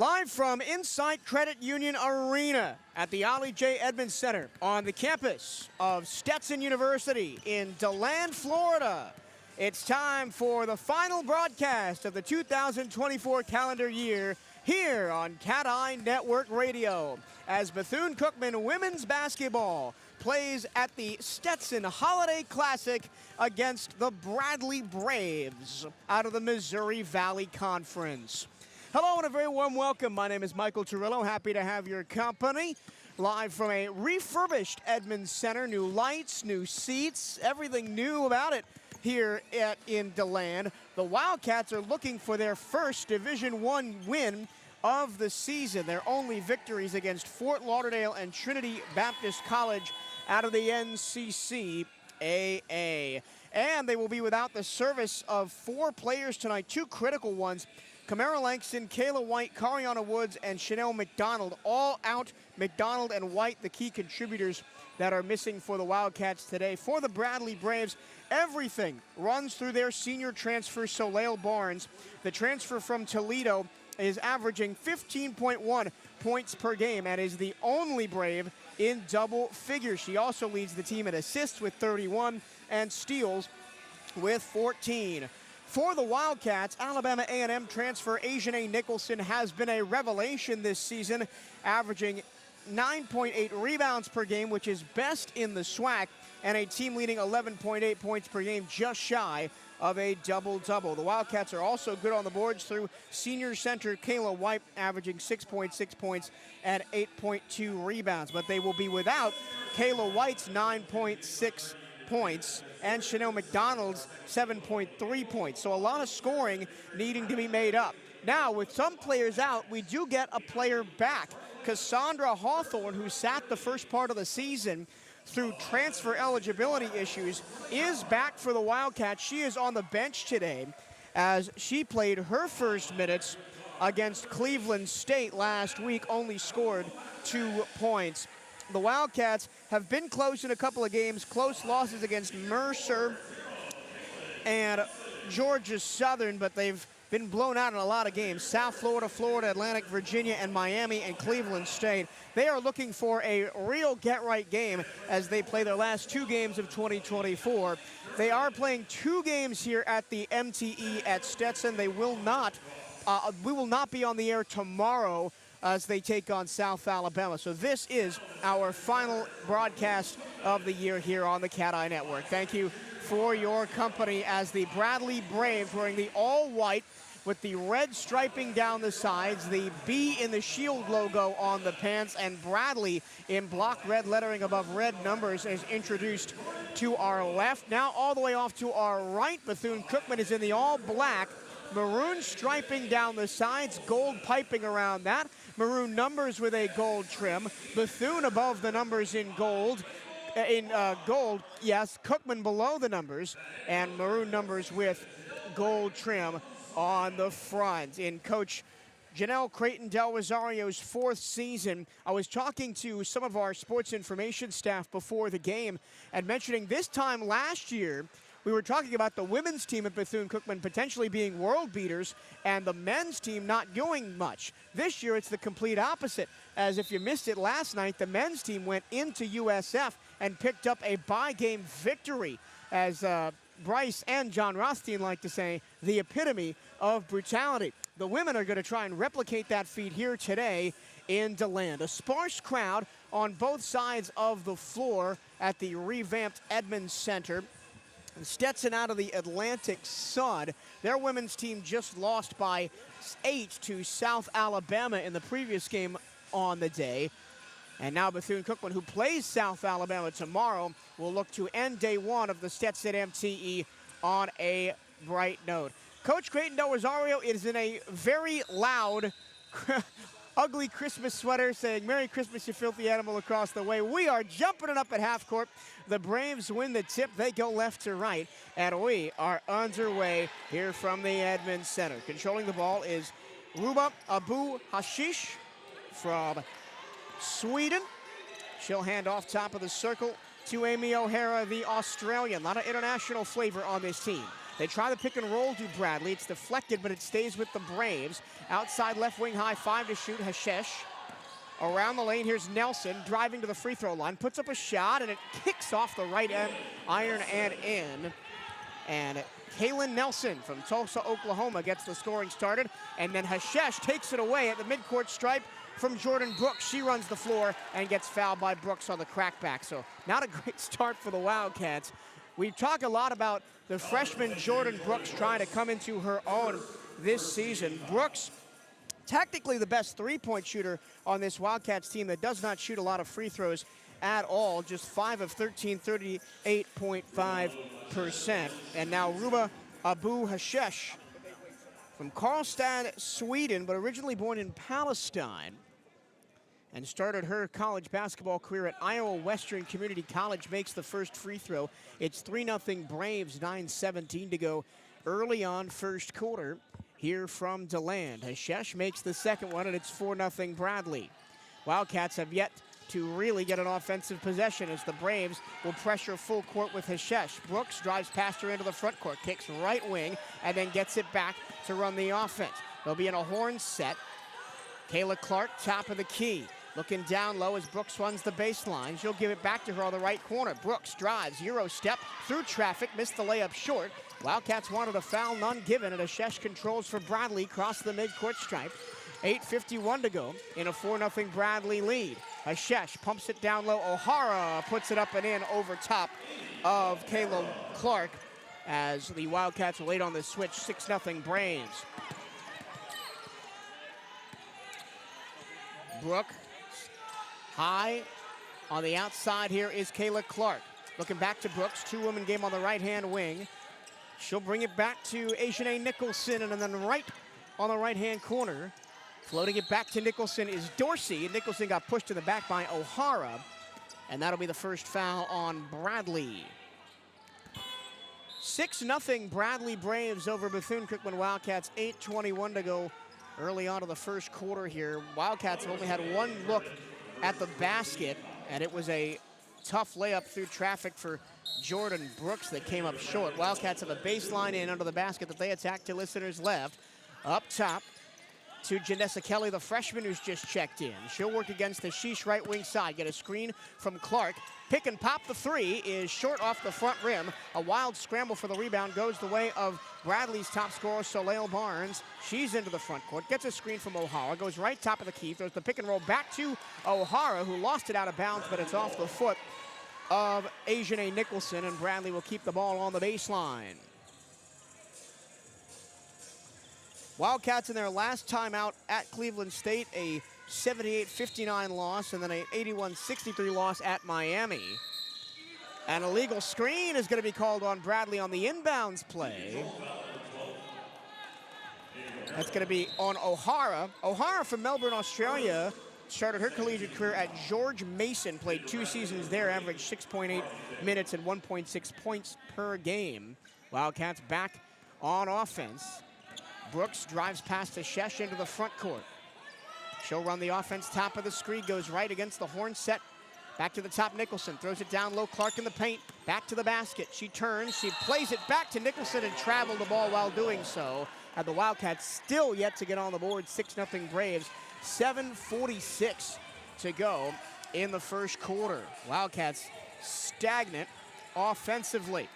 Live from inside Credit Union Arena at the Ollie J. Edmonds Center on the campus of Stetson University in DeLand, Florida. It's time for the final broadcast of the 2024 calendar year here on Cat Eye Network Radio as Bethune-Cookman women's basketball plays at the Stetson Holiday Classic against the Bradley Braves out of the Missouri Valley Conference. Hello and a very warm welcome. My name is Michael Turillo. Happy to have your company. Live from a refurbished Edmonds Center. New lights, new seats, everything new about it here in DeLand. The Wildcats are looking for their first Division I win of the season. Their only victories against Fort Lauderdale and Trinity Baptist College out of the NCCAA. And they will be without the service of 4 players tonight, 2 critical ones. Camara Langston, Kayla White, Cariana Woods, and Chanel McDonald, all out. McDonald and White, the key contributors that are missing for the Wildcats today. For the Bradley Braves, everything runs through their senior transfer, Soleil Barnes. The transfer from Toledo is averaging 15.1 points per game and is the only Brave in double figures. She also leads the team in assists with 31 and steals with 14. For the Wildcats, Alabama A&M transfer Asian Nicholson has been a revelation this season, averaging 9.8 rebounds per game, which is best in the SWAC, and a team-leading 11.8 points per game, just shy of a double-double. The Wildcats are also good on the boards through senior center Kayla White, averaging 6.6 points and 8.2 rebounds, but they will be without Kayla White's 9.6 points and Chanel McDonald's 7.3 points. So a lot of scoring needing to be made up. Now, with some players out, we do get a player back. Cassandra Hawthorne, who sat the first part of the season through transfer eligibility issues, is back for the Wildcats. She is on the bench today as she played her first minutes against Cleveland State last week, only scored 2 points. The Wildcats have been close in a couple of games, close losses against Mercer and Georgia Southern, but they've been blown out in a lot of games. South Florida, Florida Atlantic, Virginia, and Miami, and Cleveland State. They are looking for a real get-right game as they play their last 2 games of 2024. They are playing 2 games here at the MTE at Stetson. We will not be on the air tomorrow as they take on South Alabama. So this is our final broadcast of the year here on the Cat Eye Network. Thank you for your company as the Bradley Braves, wearing the all-white with the red striping down the sides, the B in the Shield logo on the pants, and Bradley in block red lettering above red numbers is introduced to our left. Now all the way off to our right, Bethune-Cookman is in the all-black, maroon striping down the sides, gold piping around that, maroon numbers with a gold trim, Bethune above the numbers in gold, yes, Cookman below the numbers, and maroon numbers with gold trim on the front. In Coach Janelle Creighton Del Rosario's 4th season, I was talking to some of our sports information staff before the game and mentioning this time last year, we were talking about the women's team at Bethune-Cookman potentially being world beaters and the men's team not doing much. This year, it's the complete opposite, as if you missed it last night, the men's team went into USF and picked up a bye-game victory, as Bryce and John Rothstein like to say, the epitome of brutality. The women are going to try and replicate that feat here today in DeLand. A sparse crowd on both sides of the floor at the revamped Edmonds Center. Stetson out of the Atlantic Sun. Their women's team just lost by 8 to South Alabama in the previous game on the day. And now Bethune-Cookman, who plays South Alabama tomorrow, will look to end day 1 of the Stetson MTE on a bright note. Coach Creighton Del Rosario is in a very loud, ugly Christmas sweater saying, "Merry Christmas, you filthy animal," across the way. We are jumping it up at half court. The Braves win the tip. They go left to right. And we are underway here from the Edmonds Center. Controlling the ball is Ruba Abu Hashish from Sweden. She'll hand off top of the circle to Amy O'Hara, the Australian. A lot of international flavor on this team. They try the pick and roll to Bradley. It's deflected, but it stays with the Braves. Outside left wing high, 5 to shoot, Hashesh. Around the lane, here's Nelson driving to the free throw line, puts up a shot, and it kicks off the right end, iron and in. And Kaylin Nelson from Tulsa, Oklahoma gets the scoring started, and then Hashesh takes it away at the midcourt stripe from Jordan Brooks. She runs the floor and gets fouled by Brooks on the crackback. So not a great start for the Wildcats. We talk a lot about the freshman Jordan Brooks trying to come into her own this season. Brooks, technically the best three-point shooter on this Wildcats team that does not shoot a lot of free throws at all, just 5 of 13, 38.5%. And now Ruba Abu Hashesh from Karlstad, Sweden, but originally born in Palestine, and started her college basketball career at Iowa Western Community College, makes the first free throw. It's 3-0 Braves, 9:17 to go early on first quarter here from DeLand. Hashesh makes the second one, and it's 4-0 Bradley. Wildcats have yet to really get an offensive possession as the Braves will pressure full court with Hashesh. Brooks drives past her into the front court, kicks right wing, and then gets it back to run the offense. They'll be in a horn set. Kayla Clark, top of the key. Looking down low as Brooks runs the baseline. She'll give it back to her on the right corner. Brooks drives, Euro step, through traffic, missed the layup short. Wildcats wanted a foul, none given, and Hashesh controls for Bradley, cross the midcourt stripe. 8:51 to go in a 4-0 Bradley lead. Hashesh pumps it down low. O'Hara puts it up and in over top of Kayla Clark as the Wildcats are late on the switch. 6-0 Braves. Brooke high on the outside here is Kayla Clark. Looking back to Brooks, two-woman game on the right-hand wing. She'll bring it back to Aisha Nicholson, and then right on the right-hand corner, floating it back to Nicholson is Dorsey. Nicholson got pushed to the back by O'Hara, and that'll be the first foul on Bradley. 6-0 Bradley Braves over Bethune-Cookman Wildcats. 8:21 to go early on in the first quarter here. Wildcats have only had one look at the basket, and it was a tough layup through traffic for Jordan Brooks that came up short. Wildcats have a baseline in under the basket that they attack to listeners left. Up top to Janessa Kelly, the freshman who's just checked in. She'll work against the Sheesh right wing side, get a screen from Clark. Pick and pop, the three is short off the front rim. A wild scramble for the rebound goes the way of Bradley's top scorer, Soleil Barnes. She's into the front court, gets a screen from O'Hara, goes right top of the key, throws the pick and roll back to O'Hara, who lost it out of bounds, but it's off the foot of Aisha Nicholson, and Bradley will keep the ball on the baseline. Wildcats in their last time out at Cleveland State, a 78-59 loss, and then an 81-63 loss at Miami. An illegal screen is going to be called on Bradley on the inbounds play. That's going to be on O'Hara. O'Hara from Melbourne, Australia, started her collegiate career at George Mason, played 2 seasons there, averaged 6.8 minutes and 1.6 points per game. Wildcats back on offense. Brooks drives past Hashesh into the front court. She'll run the offense, top of the screen, goes right against the horn set. Back to the top, Nicholson throws it down low. Clark in the paint, back to the basket. She turns, she plays it back to Nicholson and traveled the ball while doing so. And the Wildcats still yet to get on the board. 6-0 Braves, 7:46 to go in the first quarter. Wildcats stagnant offensively.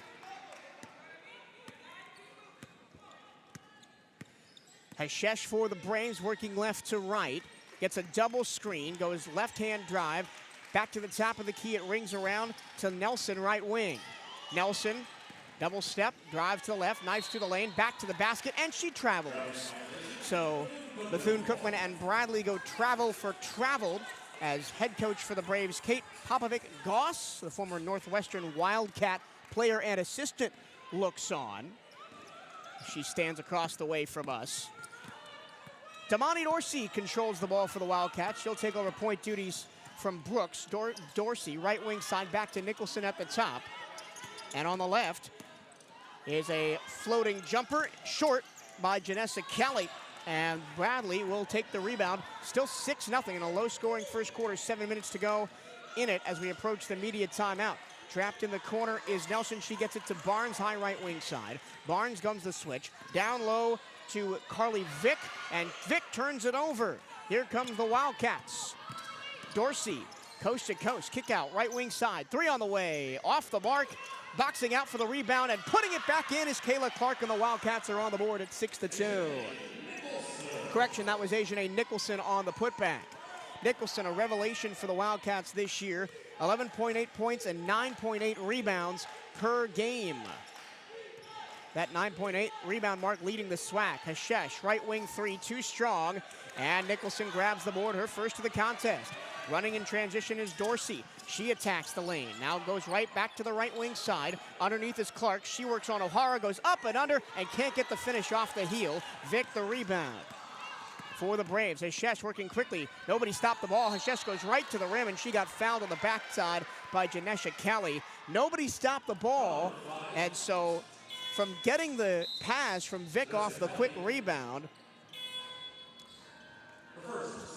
Hashesh for the Braves, working left to right. Gets a double screen, goes left-hand drive. Back to the top of the key, it rings around to Nelson, right wing. Nelson, double step, drive to the left, knives to the lane, back to the basket, and she travels. So Bethune-Cookman and Bradley go travel for traveled as head coach for the Braves, Kate Popovic-Goss, the former Northwestern Wildcat player and assistant, looks on. She stands across the way from us. Damani Dorsey controls the ball for the Wildcats. She'll take over point duties from Brooks. Dorsey, right wing side, back to Nicholson at the top. And on the left is a floating jumper, short by Janessa Kelly. And Bradley will take the rebound. Still 6-0 in a low-scoring first quarter, 7 minutes to go in it as we approach the media timeout. Trapped in the corner is Nelson. She gets it to Barnes, high right wing side. Barnes comes the switch. Down low to Carly Vick, and Vick turns it over. Here comes the Wildcats. Dorsey, coast to coast, kick out, right wing side. 3 on the way, off the mark. Boxing out for the rebound and putting it back in is Kayla Clark, and the Wildcats are on the board at 6-2. Correction, that was Asia Nicholson on the putback. Nicholson, a revelation for the Wildcats this year. 11.8 points and 9.8 rebounds per game. That 9.8 rebound mark leading the SWAC. Hashesh, right wing 3, too strong. And Nicholson grabs the board, her first of the contest. Running in transition is Dorsey. She attacks the lane. Now goes right back to the right wing side. Underneath is Clark. She works on O'Hara, goes up and under, and can't get the finish off the heel. Vick the rebound for the Braves. Hashesh working quickly. Nobody stopped the ball. Hashesh goes right to the rim, and she got fouled on the backside by Janesha Kelly. Nobody stopped the ball, and so from getting the pass from Vick off the quick rebound,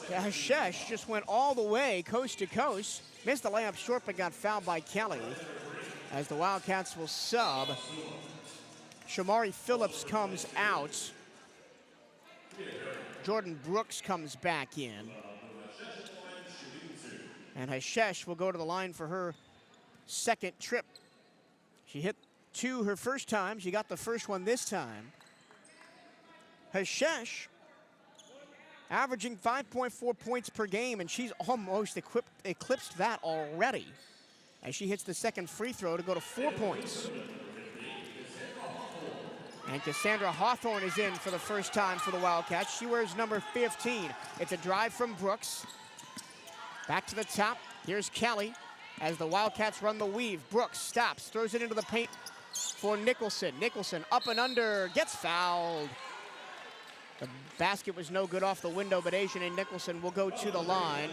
Hashesh just went all the way coast to coast. Missed the layup short, but got fouled by Kelly. As the Wildcats will sub, Shamari Phillips comes out. Jordan Brooks comes back in. And Hashesh will go to the line for her second trip. She hit 2 her first time. She got the first one this time. Hashesh averaging 5.4 points per game, and she's almost eclipsed that already as she hits the second free throw to go to 4 points. And Cassandra Hawthorne is in for the first time for the Wildcats. She wears number 15. It's a drive from Brooks. Back to the top. Here's Kelly as the Wildcats run the weave. Brooks stops, throws it into the paint for Nicholson. Nicholson up and under, gets fouled. The basket was no good off the window, but Asia Nicholson will go to the line.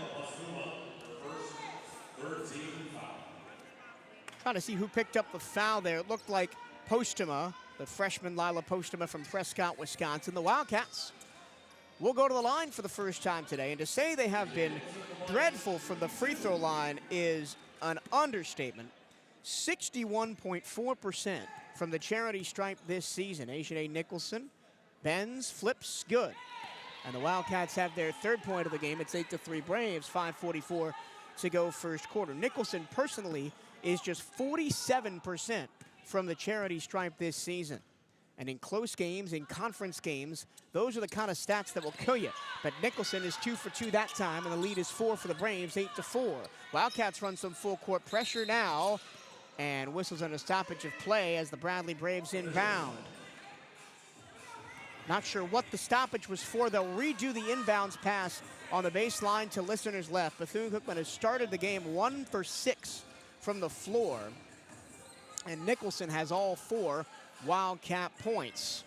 Trying to see who picked up the foul there. It looked like Postuma, the freshman Lila Postuma from Prescott, Wisconsin. The Wildcats will go to the line for the first time today. And to say they have been dreadful from the free throw line is an understatement. 61.4% from the charity stripe this season. Asia Nicholson bends, flips, good. And the Wildcats have their third point of the game. It's 8-3 Braves, 5:44 to go first quarter. Nicholson personally is just 47% from the charity stripe this season. And in close games, in conference games, those are the kind of stats that will kill you. But Nicholson is 2 for 2 that time, and the lead is 4 for the Braves, 8-4. Wildcats run some full court pressure now, and whistles on a stoppage of play as the Bradley Braves inbound. Not sure what the stoppage was for. They'll redo the inbounds pass on the baseline to listeners left. Bethune-Cookman has started the game 1 for 6 from the floor. And Nicholson has all 4 Wildcat points.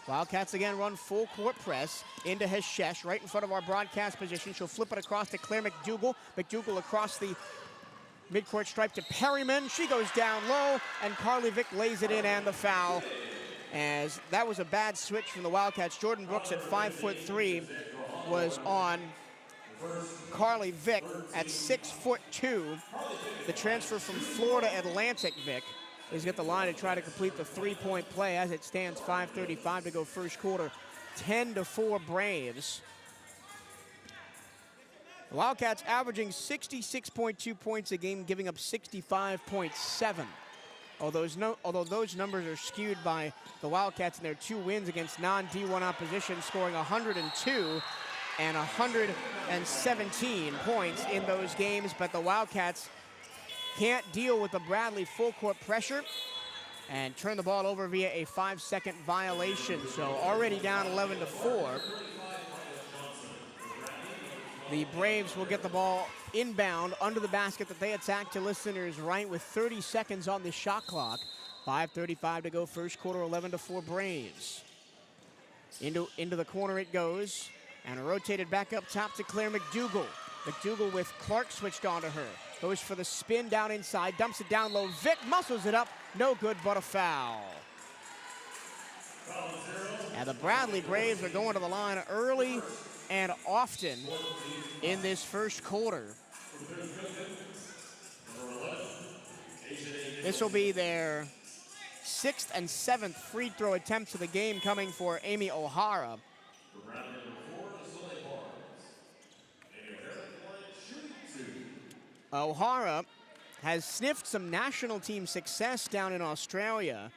Wildcats again run full court press into Hashesh right in front of our broadcast position. She'll flip it across to Claire McDougal. McDougal across the midcourt stripe to Perryman. She goes down low, and Carly Vick lays it in, and the foul. As that was a bad switch from the Wildcats. Jordan Brooks at 5'3" was on Carly Vick at 6'2". The transfer from Florida Atlantic Vick is at the line to try to complete the 3-point play. As it stands, 5:35 to go first quarter, 10-4 Braves. The Wildcats averaging 66.2 points a game, giving up 65.7. Although those numbers are skewed by the Wildcats in their 2 wins against non-D1 opposition, scoring 102 and 117 points in those games. But the Wildcats can't deal with the Bradley full court pressure and turn the ball over via a 5-second violation. So already down 11-4. The Braves will get the ball inbound under the basket that they attack to listeners right with 30 seconds on the shot clock. 5:35 to go first quarter, 11-4 Braves. Into the corner it goes, and rotated back up top to Claire McDougal. McDougal with Clark switched onto her. Goes for the spin down inside, dumps it down low. Vick muscles it up, no good but a foul. And the Bradley Braves are going to the line early and often in this first quarter. This will be their 6th and 7th free throw attempts of the game coming for Amy O'Hara. O'Hara has sniffed some national team success down in Australia.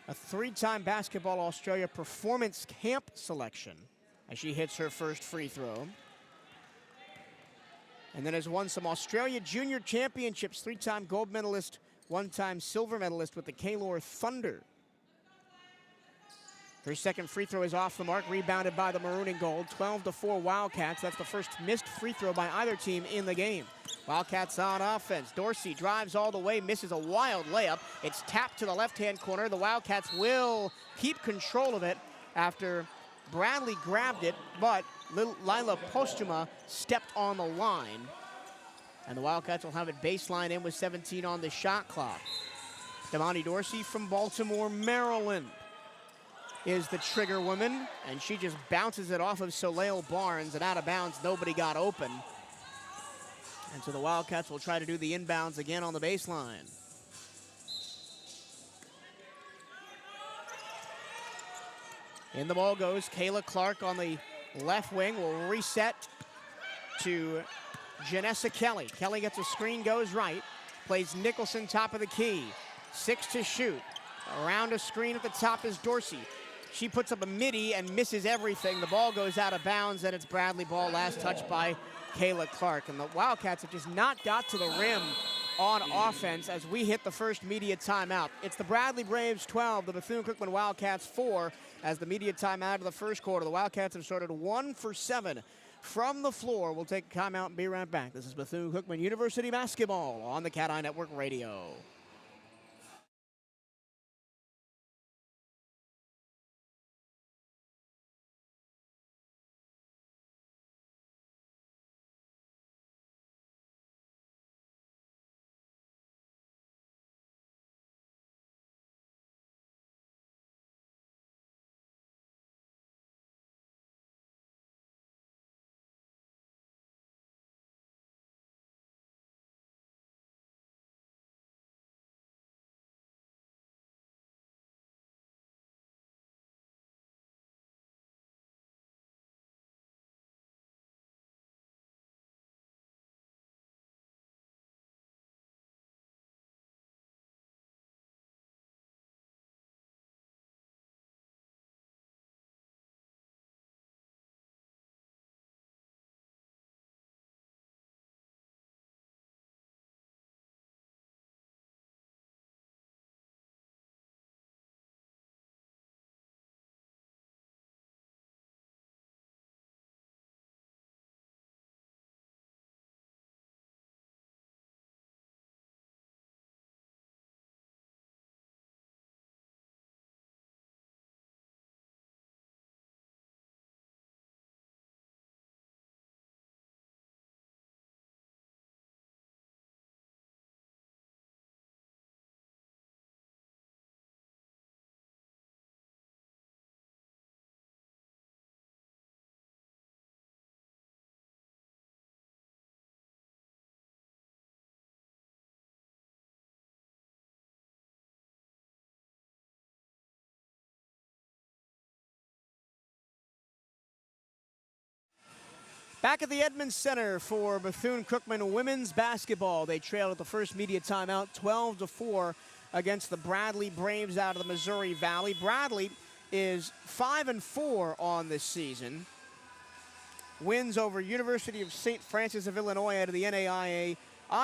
A 3-time Basketball Australia performance camp selection as she hits her first free throw. And then has won some Australia Junior Championships, 3-time gold medalist, 1-time silver medalist with the Kaylor Thunder. Her second free throw is off the mark, rebounded by the maroon and gold. 12-4 Wildcats. That's the first missed free throw by either team in the game. Wildcats on offense. Dorsey drives all the way, misses a wild layup. It's tapped to the left-hand corner. The Wildcats will keep control of it after Bradley grabbed it, but Lila Postuma stepped on the line. And the Wildcats will have it baseline in with 17 on the shot clock. Damani Dorsey from Baltimore, Maryland is the trigger woman, and she just bounces it off of Soleil Barnes, and out of bounds, nobody got open. And so the Wildcats will try to do the inbounds again on the baseline. In the ball goes Kayla Clark on the left wing, will reset to Janessa Kelly. Kelly gets a screen, goes right, plays Nicholson top of the key. 6 to shoot. Around a screen at the top is Dorsey. She puts up a midi and misses everything. The ball goes out of bounds, and it's Bradley ball, last touch by Kayla Clark. And the Wildcats have just not got to the rim on offense as we hit the first media timeout. It's the Bradley Braves 12, the Bethune-Cookman Wildcats 4, as the media timeout of the first quarter. The Wildcats have started 1 for 7 from the floor. We'll take a timeout and be right back. This is Bethune-Cookman University basketball on the Cat Eye Network Radio. Back at the Edmonds Center for Bethune-Cookman women's basketball. They trailed at the first media timeout 12-4 against the Bradley Braves out of the Missouri Valley. Bradley is 5-4 on this season. Wins over University of St. Francis of Illinois out of the NAIA,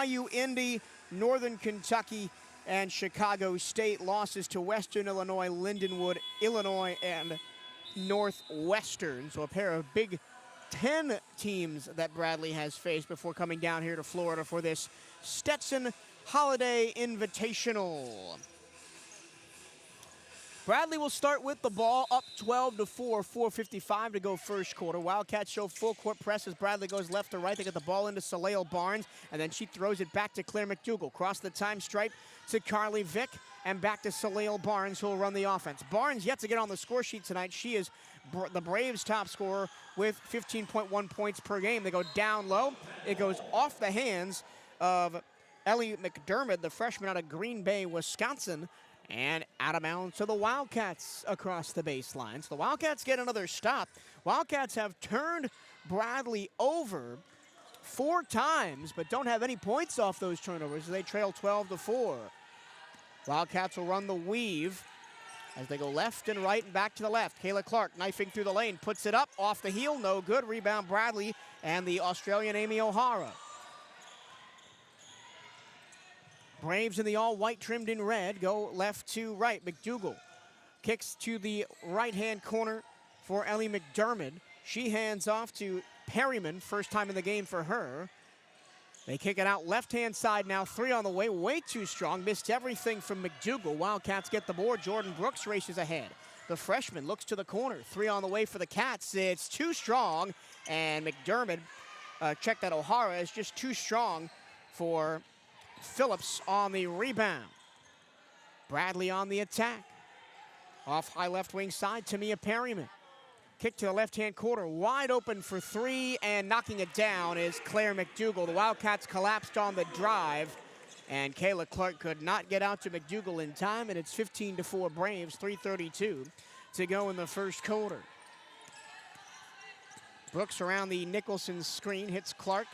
IU Indy, Northern Kentucky, and Chicago State. Losses to Western Illinois, Lindenwood, Illinois, and Northwestern. So a pair of Big 10 teams that Bradley has faced before coming down here to Florida for this Stetson Holiday Invitational. Bradley will start with the ball, up 12-4, 4:55 to go first quarter. Wildcats show full court press as Bradley goes left to right. They get the ball into Soleil Barnes, and then she throws it back to Claire McDougall. Cross the time stripe to Carly Vick, and back to Soleil Barnes, who will run the offense. Barnes yet to get on the score sheet tonight. She is the Braves' top scorer with 15.1 points per game. They go down low. It goes off the hands of Ellie McDermott, the freshman out of Green Bay, Wisconsin, and out of bounds to the Wildcats across the baseline. So the Wildcats get another stop. Wildcats have turned Bradley over 4 times, but don't have any points off those turnovers as they trail 12-4. Wildcats will run the weave as they go left and right and back to the left. Kayla Clark knifing through the lane, puts it up, off the heel, no good. Rebound Bradley and the Australian Amy O'Hara. Braves in the all-white trimmed in red go left to right. McDougal kicks to the right-hand corner for Ellie McDermott. She hands off to Perryman, first time in the game for her. They kick it out left-hand side now, 3 on the way too strong. Missed everything from McDougal. Wildcats get the board. Jordan Brooks races ahead. The freshman looks to the corner, 3 on the way for the Cats. It's too strong, and McDermott, check that, O'Hara is just too strong for Phillips on the rebound. Bradley on the attack. Off high left wing side, Tamia Perryman. Kick to the left-hand corner, wide open for 3, and knocking it down is Claire McDougal. The Wildcats collapsed on the drive, and Kayla Clark could not get out to McDougal in time, and it's 15-4 Braves, 3:32 to go in the first quarter. Brooks around the Nicholson screen, hits Clark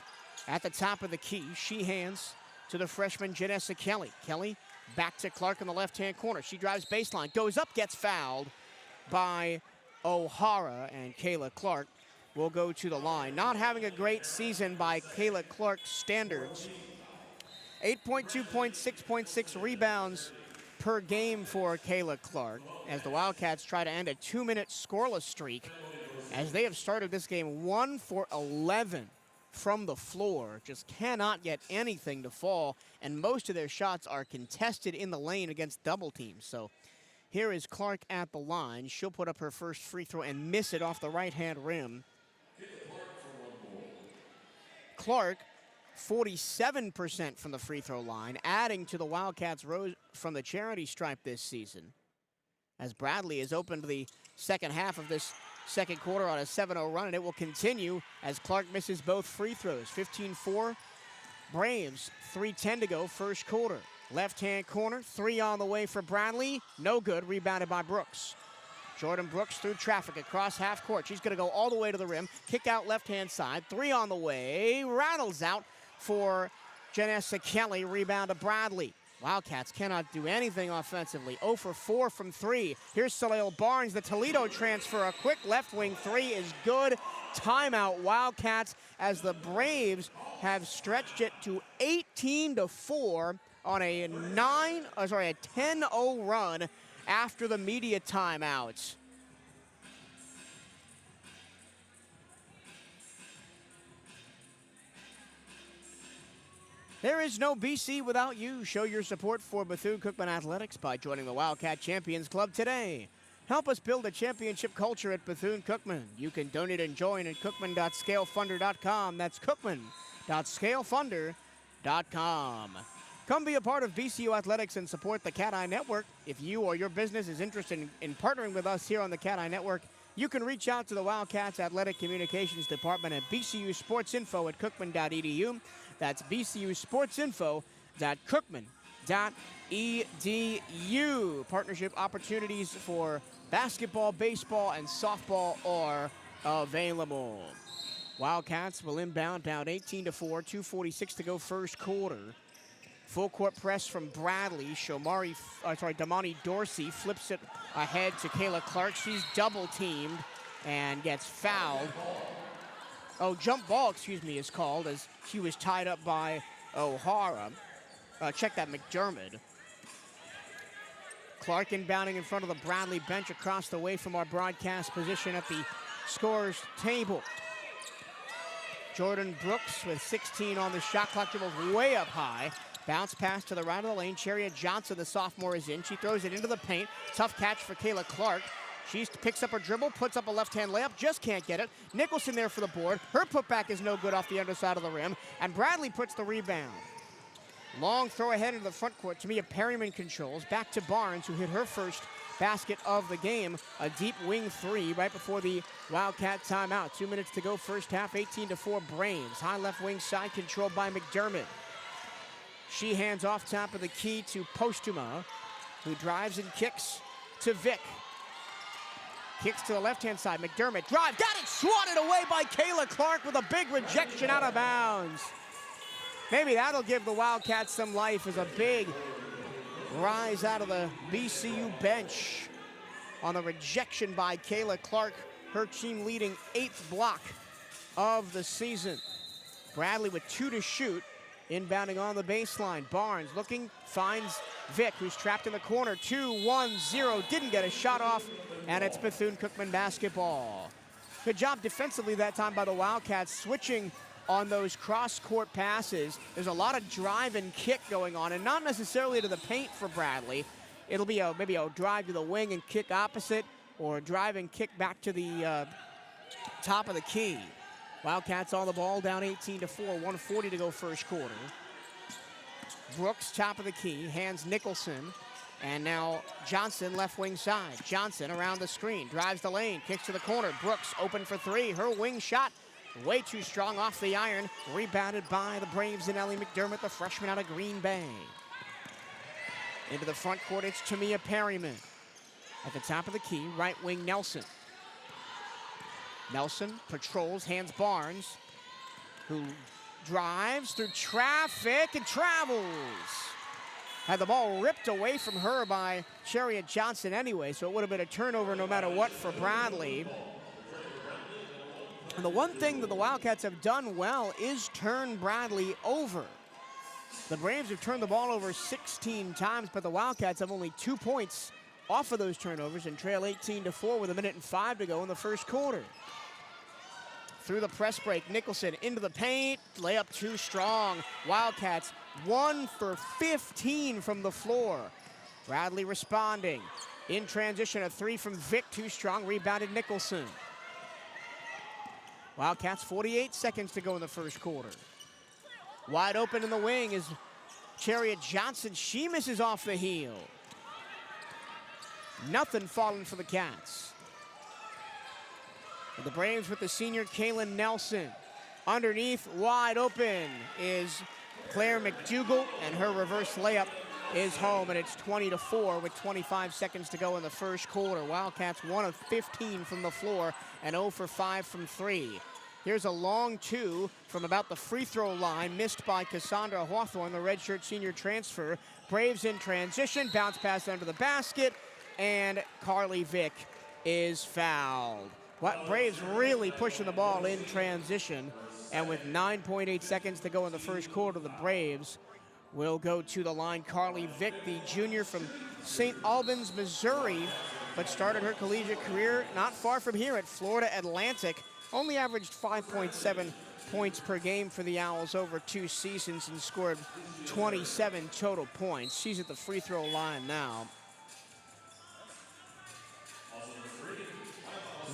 at the top of the key. She hands to the freshman Janessa Kelly. Kelly back to Clark in the left-hand corner. She drives baseline, goes up, gets fouled by O'Hara, and Kayla Clark will go to the line. Not having a great season by Kayla Clark's standards. 8.2 points, 6.6 rebounds per game for Kayla Clark as the Wildcats try to end a 2-minute scoreless streak as they have started this game 1 for 11 from the floor. Just cannot get anything to fall, and most of their shots are contested in the lane against double teams. So here is Clark at the line. She'll put up her first free throw and miss it off the right-hand rim. Clark, 47% from the free throw line, adding to the Wildcats' row from the charity stripe this season. As Bradley has opened the second half of this second quarter on a 7-0 run, and it will continue as Clark misses both free throws. 15-4 Braves, 3:10 to go, first quarter. Left-hand corner, 3 on the way for Bradley. No good, rebounded by Brooks. Jordan Brooks through traffic across half court. She's gonna go all the way to the rim. Kick out left-hand side, 3 on the way. Rattles out for Janessa Kelly, rebound to Bradley. Wildcats cannot do anything offensively. 0 for 4 from 3. Here's Soleil Barnes, the Toledo transfer. A quick left wing 3 is good. Timeout Wildcats as the Braves have stretched it to 18-4 on a 10-0 run after the media timeouts. There is no BC without you. Show your support for Bethune-Cookman Athletics by joining the Wildcat Champions Club today. Help us build a championship culture at Bethune-Cookman. You can donate and join at cookman.scalefunder.com. That's cookman.scalefunder.com. Come be a part of B-CU Athletics and support the Cat Eye Network. If you or your business is interested in partnering with us here on the Cat Eye Network, you can reach out to the Wildcats Athletic Communications Department at bcusportsinfo@cookman.edu. That's bcusportsinfo.cookman.edu. Partnership opportunities for basketball, baseball, and softball are available. Wildcats will inbound down 18-4, 2:46 to go first quarter. Full court press from Bradley. Damani Dorsey flips it ahead to Kayla Clark. She's double teamed and gets fouled. Jump ball, is called as she was tied up by O'Hara. Check that, McDermott. Clark inbounding in front of the Bradley bench across the way from our broadcast position at the scorer's table. Jordan Brooks with 16 on the shot clock, dribbles way up high. Bounce pass to the right of the lane. Chariot Johnson, the sophomore, is in. She throws it into the paint. Tough catch for Kayla Clark. She picks up her dribble, puts up a left-hand layup, just can't get it. Nicholson there for the board. Her putback is no good off the underside of the rim, and Bradley puts the rebound. Long throw ahead into the front court. Tamia Perryman controls. Back to Barnes, who hit her first basket of the game. A deep wing 3 right before the Wildcat timeout. 2 minutes to go first half, 18-4 Braves. High left wing side controlled by McDermott. She hands off top of the key to Postuma, who drives and kicks to Vick. Kicks to the left-hand side. McDermott drive, got it, swatted away by Kayla Clark with a big rejection out of bounds. Maybe that'll give the Wildcats some life as a big rise out of the B-CU bench on the rejection by Kayla Clark, her team leading 8th block of the season. Bradley with 2 to shoot, inbounding on the baseline. Barnes looking, finds Vick, who's trapped in the corner. 2-1-0, didn't get a shot off, and it's Bethune-Cookman basketball. Good job defensively that time by the Wildcats, switching on those cross-court passes. There's a lot of drive and kick going on, and not necessarily to the paint for Bradley. It'll be maybe a drive to the wing and kick opposite, or a drive and kick back to the top of the key. Wildcats on the ball, down 18-4, 1:40 to go first quarter. Brooks, top of the key, hands Nicholson, and now Johnson, left wing side. Johnson around the screen, drives the lane, kicks to the corner. Brooks open for 3, her wing shot way too strong off the iron, rebounded by the Braves and Ellie McDermott, the freshman out of Green Bay. Into the front court, it's Tamia Perryman. At the top of the key, right wing Nelson. Nelson patrols, hands Barnes, who drives through traffic and travels. Had the ball ripped away from her by Chariot Johnson anyway, so it would have been a turnover no matter what for Bradley. And the one thing that the Wildcats have done well is turn Bradley over. The Braves have turned the ball over 16 times, but the Wildcats have only 2 points off of those turnovers and trail 18-4 with 1:05 to go in the first quarter. Through the press break, Nicholson into the paint, layup too strong. Wildcats 1 for 15 from the floor. Bradley responding. In transition, a 3 from Vick, too strong, rebounded Nicholson. Wildcats 48 seconds to go in the first quarter. Wide open in the wing is Chariot Johnson. She misses off the heel. Nothing falling for the Cats. The Braves with the senior Kaylin Nelson. Underneath, wide open, is Claire McDougall, and her reverse layup is home, and it's 20-4 with 25 seconds to go in the first quarter. Wildcats 1 of 15 from the floor and 0 for 5 from 3. Here's a long 2 from about the free throw line, missed by Cassandra Hawthorne, the redshirt senior transfer. Braves in transition, bounce pass under the basket, and Carly Vick is fouled. Braves really pushing the ball in transition, and with 9.8 seconds to go in the first quarter, the Braves will go to the line. Carly Vick, the junior from St. Albans, Missouri, but started her collegiate career not far from here at Florida Atlantic. Only averaged 5.7 points per game for the Owls over 2 seasons and scored 27 total points. She's at the free throw line now.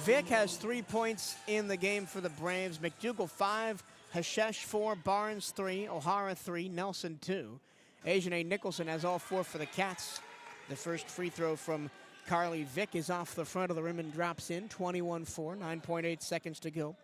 Vick has 3 points in the game for the Braves. McDougall 5, Hashesh 4, Barnes 3, O'Hara 3, Nelson 2. Ajahnay Nicholson has all 4 for the Cats. The first free throw from Carly Vick is off the front of the rim and drops in. 21-4, 9.8 seconds to go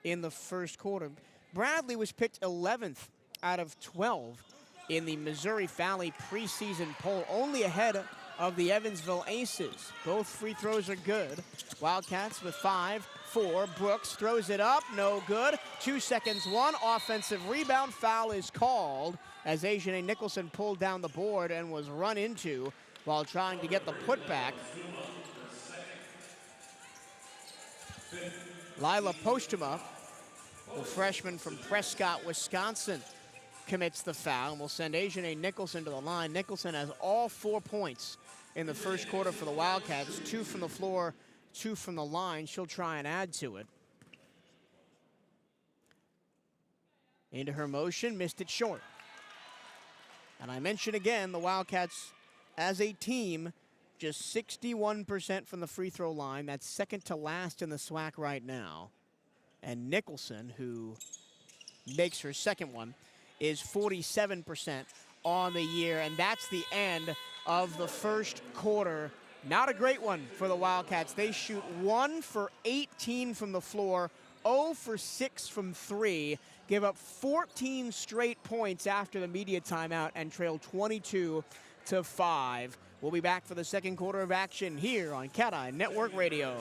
in the first quarter. Bradley was picked 11th out of 12 in the Missouri Valley preseason poll, only ahead of the Evansville Aces. Both free throws are good. Wildcats with 5, 4. Brooks throws it up, no good. 2 seconds, 1. Offensive rebound, foul is called as Ajahnay Nicholson pulled down the board and was run into while trying to get the putback. Lila Postuma, the freshman from Prescott, Wisconsin, commits the foul and will send Ajahnay Nicholson to the line. Nicholson has all 4 points in the first quarter for the Wildcats. 2 from the floor, 2 from the line. She'll try and add to it. Into her motion, missed it short. And I mention again, the Wildcats as a team, just 61% from the free throw line. That's second to last in the SWAC right now. And Nicholson, who makes her second one, is 47% on the year. And that's the end of the first quarter. Not a great one for the Wildcats. They shoot 1 for 18 from the floor, 0 for 6 from 3. give up 14 straight points after the media timeout and trailed 22-5. We'll be back for the second quarter of action here on Cat-Eye Network Radio.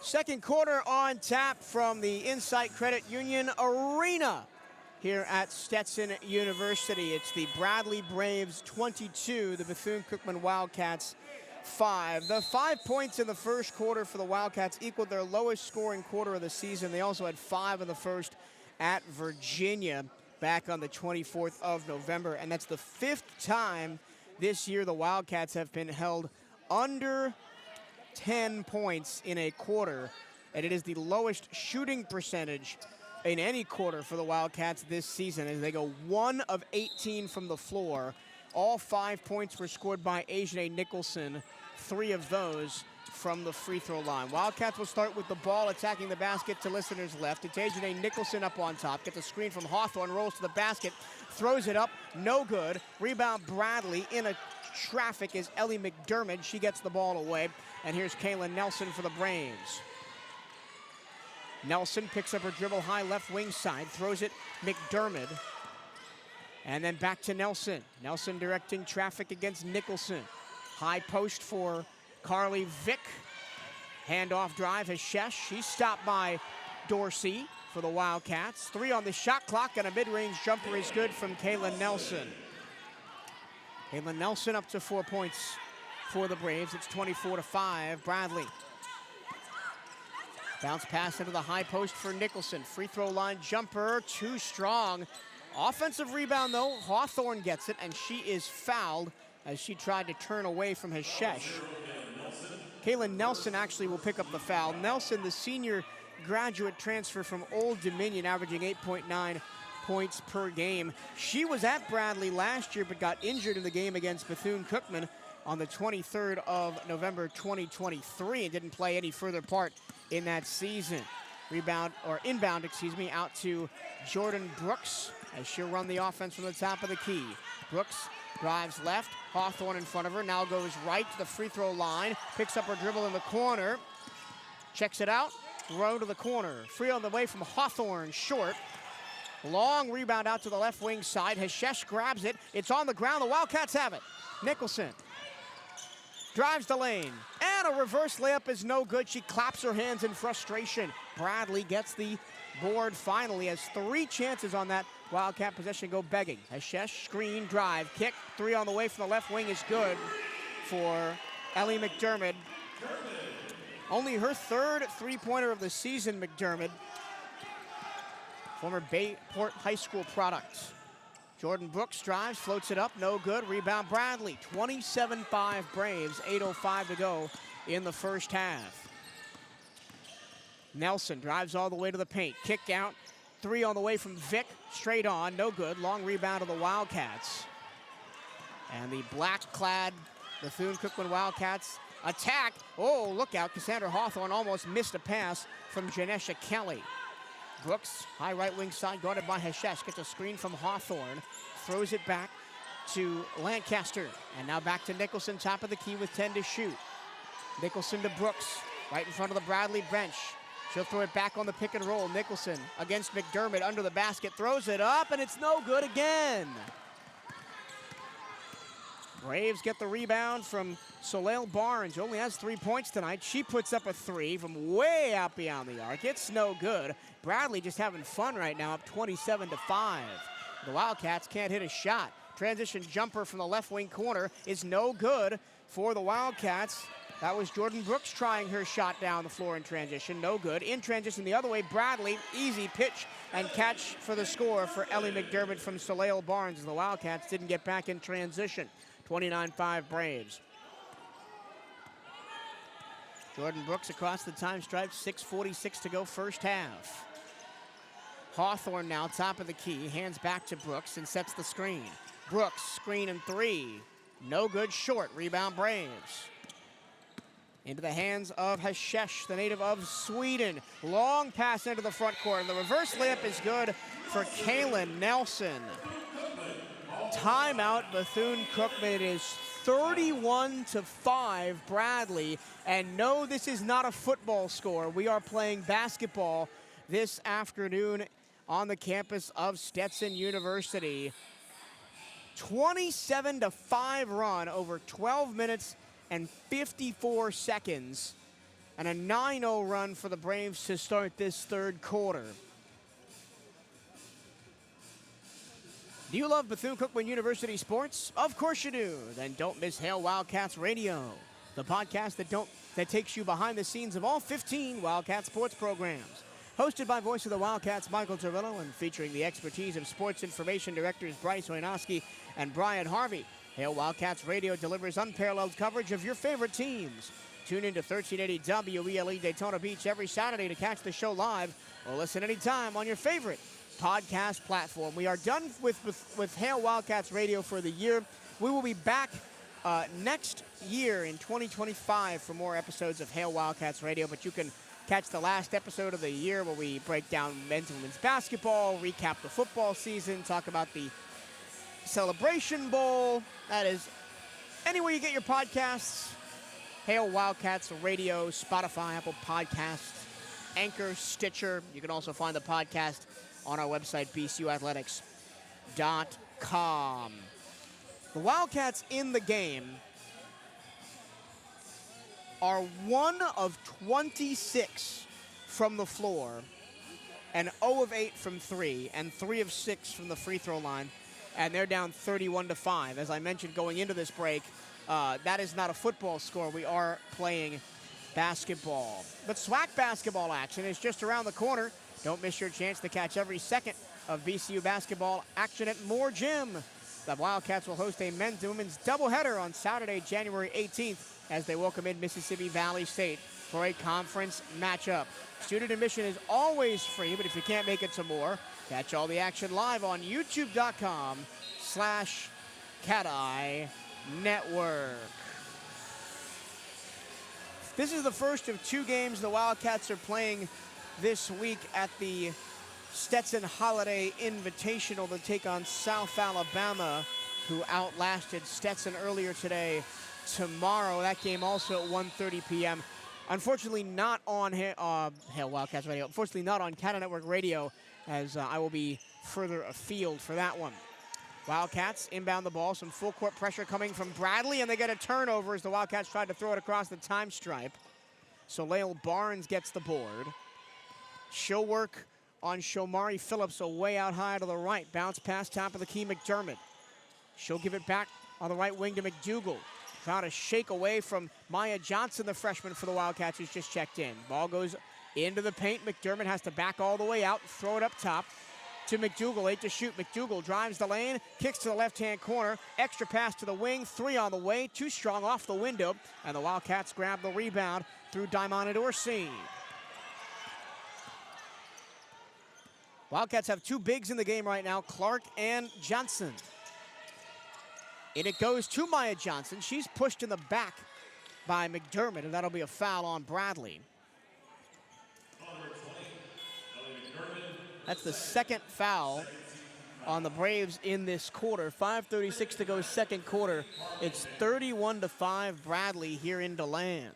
Second quarter on tap from the Insight Credit Union Arena here at Stetson University. It's the Bradley Braves 22, the Bethune-Cookman Wildcats 5. The 5 points in the first quarter for the Wildcats equaled their lowest scoring quarter of the season. They also had 5 in the first at Virginia back on the 24th of November, and that's the 5th time this year the Wildcats have been held under 10 points in a quarter, and it is the lowest shooting percentage in any quarter for the Wildcats this season as they go 1 of 18 from the floor. All 5 points were scored by Ajane Nicholson, 3 of those from the free throw line. Wildcats will start with the ball attacking the basket to listeners left. It's Ajane Nicholson up on top, gets a screen from Hawthorne, rolls to the basket, throws it up, no good. Rebound Bradley in a traffic is Ellie McDermott. She gets the ball away. And here's Kaylin Nelson for the Braves. Nelson picks up her dribble high left wing side, throws it McDermott. And then back to Nelson. Nelson directing traffic against Nicholson. High post for Carly Vick. Handoff drive has Shesh. She's stopped by Dorsey for the Wildcats. 3 on the shot clock, and a mid-range jumper is good from Kaylin Nelson. Kaylin Nelson up to 4 points for the Braves. It's 24-5. Bradley. Bounce pass into the high post for Nicholson. Free throw line jumper, too strong. Offensive rebound though, Hawthorne gets it, and she is fouled as she tried to turn away from Hashesh. Kaylin Nelson actually will pick up the foul. Nelson, the senior graduate transfer from Old Dominion, averaging 8.9 points per game. She was at Bradley last year but got injured in the game against Bethune-Cookman on the 23rd of November 2023 and didn't play any further part in that season. Inbound, out to Jordan Brooks as she'll run the offense from the top of the key. Brooks drives left, Hawthorne in front of her, now goes right to the free throw line, picks up her dribble in the corner, checks it out, row to the corner. Free on the way from Hawthorne, short. Long rebound out to the left wing side. Hashesh grabs it. It's on the ground. The Wildcats have it. Nicholson drives the lane. And a reverse layup is no good. She claps her hands in frustration. Bradley gets the board finally. Has 3 chances on that Wildcat possession go begging. Hashesh, screen, drive, kick. 3 on the way from the left wing is good for Ellie McDermott. Only her 3rd three-pointer of the season, McDermott. former Bayport High School product. Jordan Brooks drives, floats it up, no good. Rebound Bradley, 27-5 Braves, 8:05 to go in the first half. Nelson drives all the way to the paint, kick out, three on the way from Vic, straight on, no good. Long rebound of the Wildcats. And the black-clad Bethune-Cookman Wildcats attack. Oh, look out, Cassandra Hawthorne almost missed a pass from Janesha Kelly. Brooks, high right wing side, guarded by Heshesh, gets a screen from Hawthorne, throws it back to Lancaster, and now back to Nicholson, top of the key with 10 to shoot. Nicholson to Brooks, right in front of the Bradley bench. She'll throw it back on the pick and roll. Nicholson against McDermott, under the basket, throws it up, and it's no good again. Braves get the rebound from Soleil Barnes, who only has 3 points tonight. She puts up a three from way out beyond the arc. It's no good. Bradley just having fun right now, up 27-5. The Wildcats can't hit a shot. Transition jumper from the left wing corner is no good for the Wildcats. That was Jordan Brooks trying her shot down the floor in transition, no good. In transition the other way, Bradley, easy pitch and catch for the score for Ellie McDermott from Soleil Barnes, as the Wildcats didn't get back in transition. 29-5 Braves. Jordan Brooks across the time stripe, 6:46 to go first half. Hawthorne now top of the key, hands back to Brooks and sets the screen. Brooks, screen and three. No good, short, rebound Braves. Into the hands of Heshesh, the native of Sweden. Long pass into the front court, and the reverse layup is good for Kaylin Nelson. Timeout, Bethune-Cookman. It is 31-5 Bradley. And no, this is not a football score. We are playing basketball this afternoon on the campus of Stetson University. 27-5 run over 12 minutes and 54 seconds. And a 9-0 run for the Braves to start this third quarter. Do you love Bethune-Cookman University sports? Of course you do. Then don't miss Hail Wildcats Radio, the podcast that takes you behind the scenes of all 15 Wildcat sports programs. Hosted by voice of the Wildcats, Michael Torillo, and featuring the expertise of sports information directors Bryce Wojnowski and Brian Harvey, Hail Wildcats Radio delivers unparalleled coverage of your favorite teams. Tune in to 1380 WELE Daytona Beach every Saturday to catch the show live, or listen anytime on your favorite podcast platform. We are done with Hail Wildcats Radio for the year. We will be back next year in 2025 for more episodes of Hail Wildcats Radio, but you can catch the last episode of the year where we break down men's and women's basketball, recap the football season, talk about the Celebration Bowl. That is anywhere you get your podcasts. Hail Wildcats Radio, Spotify, Apple Podcasts, Anchor, Stitcher. You can also find the podcast on our website, bcuathletics.com. The Wildcats in the game are 1 of 26 from the floor, and 0 of 8 from 3, and 3 of 6 from the free throw line, and they're down 31-5. As I mentioned going into this break, that is not a football score. We are playing basketball. But SWAC basketball action is just around the corner. Don't miss your chance to catch every second of B-CU basketball action at Moore Gym. The Wildcats will host a men's and women's doubleheader on Saturday, January 18th, as they welcome in Mississippi Valley State for a conference matchup. Student admission is always free, but if you can't make it to Moore, catch all the action live on youtube.com/Cat-Eye Network. This is the first of 2 games the Wildcats are playing this week at the Stetson Holiday Invitational to take on South Alabama, who outlasted Stetson earlier today. Tomorrow, that game also at 1:30 p.m. Unfortunately, not on Hail Wildcats Radio. Unfortunately, not on Cat-Eye Network Radio, as I will be further afield for that one. Wildcats inbound the ball. Some full court pressure coming from Bradley, and they get a turnover as the Wildcats tried to throw it across the time stripe. Soleil Barnes gets the board. She'll work on Shomari Phillips, way out high to the right. Bounce pass, top of the key, McDermott. She'll give it back on the right wing to McDougal. Trying to shake away from Maya Johnson, the freshman for the Wildcats, who's just checked in. Ball goes into the paint. McDermott has to back all the way out and throw it up top. to McDougal, 8 to shoot. McDougal drives the lane, kicks to the left-hand corner, extra pass to the wing, 3 on the way, too strong off the window, and the Wildcats grab the rebound through Daimani Dorsey. Wildcats have 2 bigs in the game right now, Clark and Johnson. And it goes to Maya Johnson. She's pushed in the back by McDermott, and that'll be a foul on Bradley. That's the second foul on the Braves in this quarter. 5:36 to go, second quarter. It's 31-5 Bradley here in DeLand.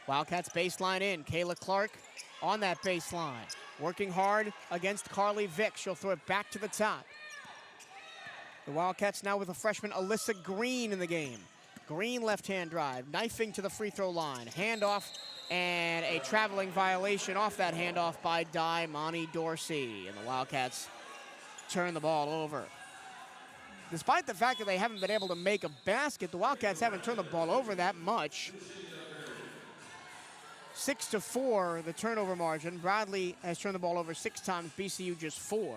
Wildcats baseline in. Kayla Clark on that baseline. Working hard against Carly Vick. She'll throw it back to the top. The Wildcats now with a freshman, Alyssa Green, in the game. Green left-hand drive, knifing to the free throw line. Handoff and a traveling violation off that handoff by Daimani Dorsey. And the Wildcats turn the ball over. Despite the fact that they haven't been able to make a basket, the Wildcats haven't turned the ball over that much. 6-4, the turnover margin. Bradley has turned the ball over 6 times, B-CU just 4.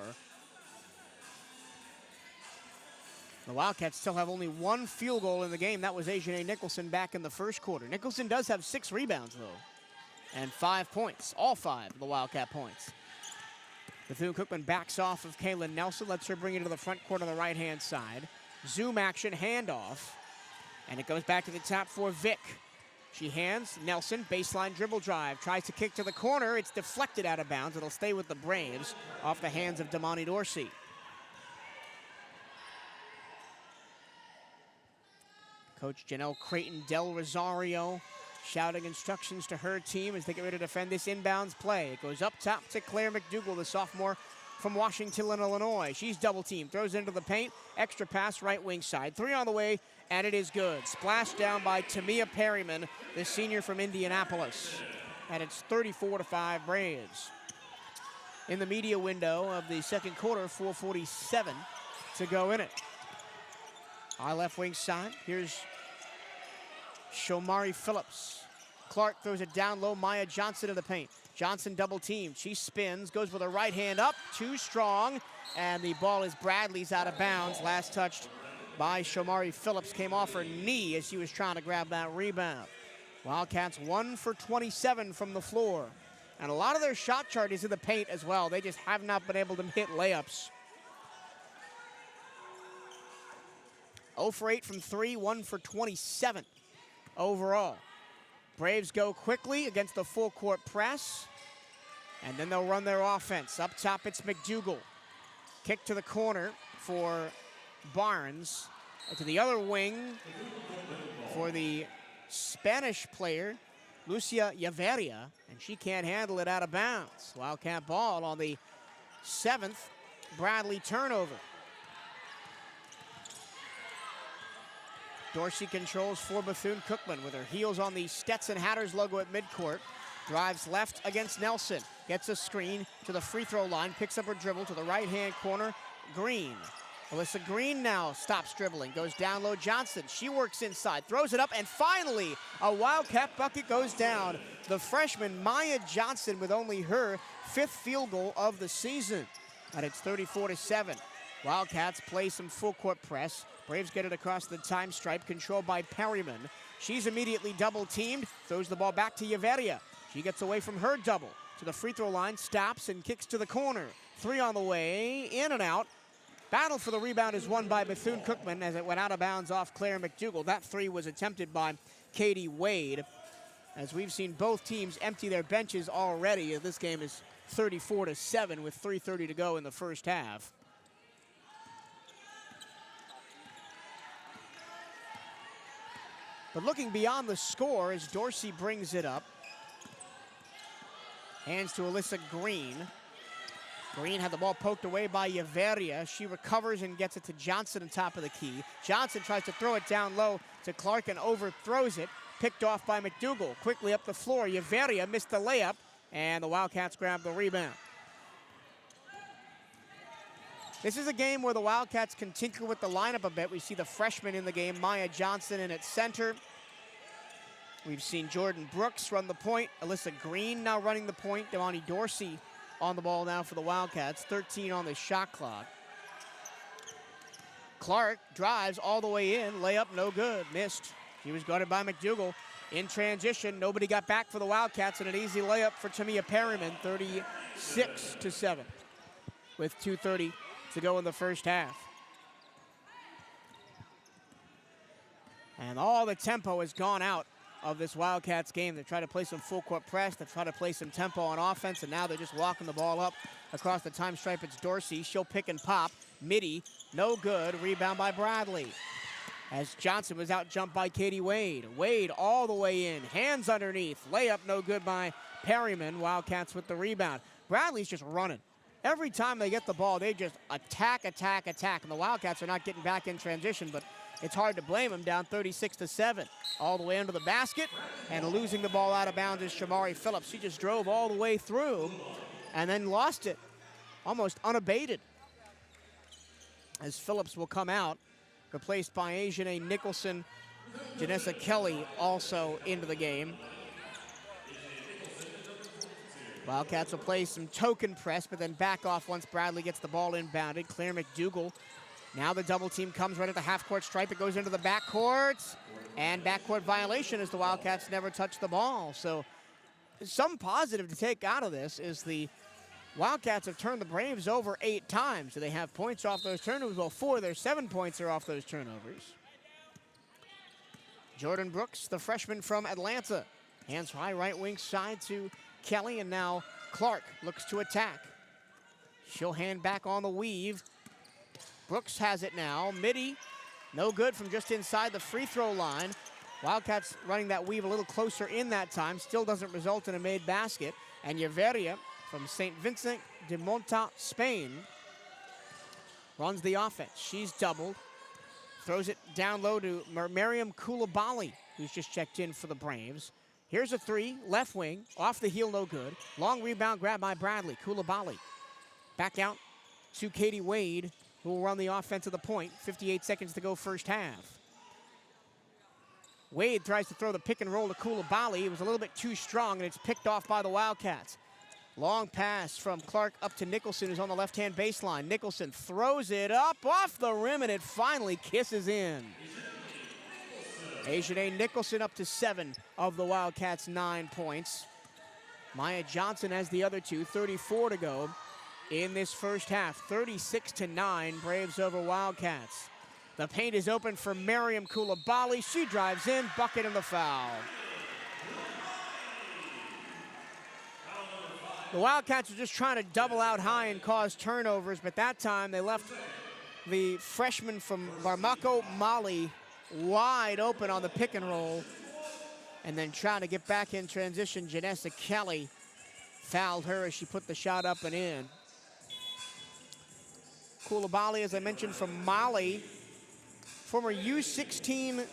The Wildcats still have only 1 field goal in the game. That was Ajane Nicholson back in the first quarter. Nicholson does have 6 rebounds, though, and 5 points, all 5 of the Wildcat points. Bethune-Cookman backs off of Kaylin Nelson, lets her bring it to the front court on the right-hand side. Zoom action, handoff, and it goes back to the top for Vick. She hands Nelson, baseline dribble drive, tries to kick to the corner. It's deflected out of bounds. It'll stay with the Braves off the hands of Daimani Dorsey. Coach Janelle Creighton Del Rosario shouting instructions to her team as they get ready to defend this inbounds play. It goes up top to Claire McDougal, the sophomore from Washington, Illinois. She's double teamed, throws into the paint, extra pass right wing side. 3 on the way, and it is good. Splashed down by Tamia Perryman, the senior from Indianapolis. And it's 34-5 Braves. In the media window of the second quarter, 4:47 to go in it. High left wing side, here's Shomari Phillips. Clark throws it down low, Maya Johnson in the paint. Johnson double teamed, she spins, goes with her right hand up, too strong, and the ball is Bradley's out of bounds. Last touched by Shomari Phillips, came off her knee as she was trying to grab that rebound. Wildcats 1 for 27 from the floor. And a lot of their shot chart is in the paint as well. They just have not been able to hit layups. 0 for 8 from 3, 1 for 27 overall. Braves go quickly against the full court press, and then they'll run their offense. Up top, it's McDougal. Kick to the corner for Barnes. And to the other wing for the Spanish player, Lucia Yaveria, and she can't handle it out of bounds. Wildcat ball on the 7th Bradley turnover. Dorsey controls for Bethune-Cookman with her heels on the Stetson Hatters logo at midcourt. Drives left against Nelson. Gets a screen to the free throw line. Picks up her dribble to the right-hand corner. Green. Alyssa Green now stops dribbling. Goes down low. Johnson. She works inside. Throws it up. And finally, a Wildcat bucket goes down. The freshman Maya Johnson with only her 5th field goal of the season. And it's 34-7. Wildcats play some full court press. Braves get it across the time stripe, controlled by Perryman. She's immediately double teamed, throws the ball back to Yaveria. She gets away from her double to the free throw line, stops and kicks to the corner. 3 on the way, in and out. Battle for the rebound is won by Bethune-Cookman as it went out of bounds off Claire McDougal. That 3 was attempted by Katie Wade. As we've seen both teams empty their benches already, this game is 34-7 with 3:30 to go in the first half. But looking beyond the score as Dorsey brings it up. Hands to Alyssa Green. Green had the ball poked away by Yaveria. She recovers and gets it to Johnson on top of the key. Johnson tries to throw it down low to Clark and overthrows it. Picked off by McDougal. Quickly up the floor. Yaveria missed the layup, and the Wildcats grab the rebound. This is a game where the Wildcats can tinker with the lineup a bit. We see the freshman in the game, Maya Johnson, in at center. We've seen Jordan Brooks run the point. Alyssa Green now running the point. Daimani Dorsey on the ball now for the Wildcats, 13 on the shot clock. Clark drives all the way in, layup no good, missed. He was guarded by McDougal. In transition, nobody got back for the Wildcats, and an easy layup for Tamia Perryman, 36-7, with 2:30 to go in the first half. And all the tempo has gone out of this Wildcats game. They try to play some full court press, they try to play some tempo on offense, and now they're just walking the ball up across the time stripe. It's Dorsey, she'll pick and pop. Midi, no good, rebound by Bradley. As Johnson was out jumped by Katie Wade. Wade all the way in, hands underneath, layup no good by Perryman. Wildcats with the rebound. Bradley's just running. Every time they get the ball, they just attack. And the Wildcats are not getting back in transition, but it's hard to blame them, down 36-7. All the way under the basket, and losing the ball out of bounds is Shamari Phillips. She just drove all the way through and then lost it, almost unabated. As Phillips will come out, replaced by Ajane Nicholson. Janessa Kelly also into the game. Wildcats will play some token press, but then back off once Bradley gets the ball inbounded. Claire McDougal. Now the double team comes right at the half-court stripe. It goes into the backcourt. And backcourt violation as the Wildcats never touch the ball. So some positive to take out of this is the Wildcats have turned the Braves over 8 times. Do they have points off those turnovers? Well, 4 of their 7 points are off those turnovers. Jordan Brooks, the freshman from Atlanta. Hands high, right wing side to Kelly, and now Clark looks to attack. She'll hand back on the weave. Brooks has it now. Midi, no good from just inside the free throw line. Wildcats running that weave a little closer in that time. Still doesn't result in a made basket. And Yaveria from St. Vincent de Monta, Spain, runs the offense. She's doubled. Throws it down low to Miriam Koulibaly, who's just checked in for the Braves. Here's a three, left wing, off the heel, no good. Long rebound grab by Bradley. Koulibaly back out to Katie Wade, who will run the offense at the point. 58 seconds to go first half. Wade tries to throw the pick and roll to Koulibaly. It was a little bit too strong, and it's picked off by the Wildcats. Long pass from Clark up to Nicholson, who's on the left-hand baseline. Nicholson throws it up off the rim, and it finally kisses in. Ajane Nicholson up to 7 of the Wildcats' 9 points. Maya Johnson has the other 2, 34 to go in this first half. 36-9, Braves over Wildcats. The paint is open for Miriam Koulibaly. She drives in, bucket and the foul. The Wildcats are just trying to double out high and cause turnovers, but that time they left the freshman from Bamako, Mali, wide open on the pick and roll, and then trying to get back in transition. Janessa Kelly fouled her as she put the shot up and in. Koulibaly, as I mentioned, from Mali, former U16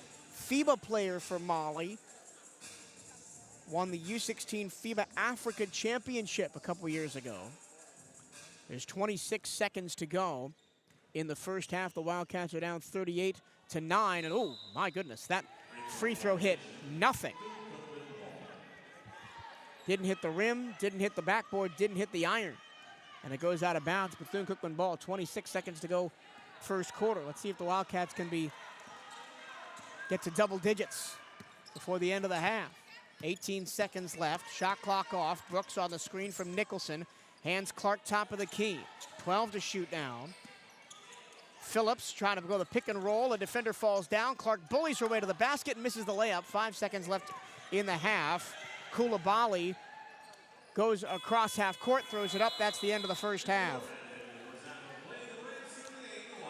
FIBA player for Mali, won the U16 FIBA Africa Championship a couple years ago. There's 26 seconds to go in the first half. The Wildcats are down 38-9, and oh my goodness, that free throw hit nothing. Didn't hit the rim, didn't hit the backboard, didn't hit the iron. And it goes out of bounds. Bethune-Cookman ball, 26 seconds to go first quarter. Let's see if the Wildcats can get to double digits before the end of the half. 18 seconds left, shot clock off. Brooks on the screen from Nicholson. Hands Clark top of the key. 12 to shoot now. Phillips trying to go the pick and roll. A defender falls down. Clark bullies her way to the basket and misses the layup. 5 seconds left in the half. Koulibaly goes across half court, throws it up. That's the end of the first half.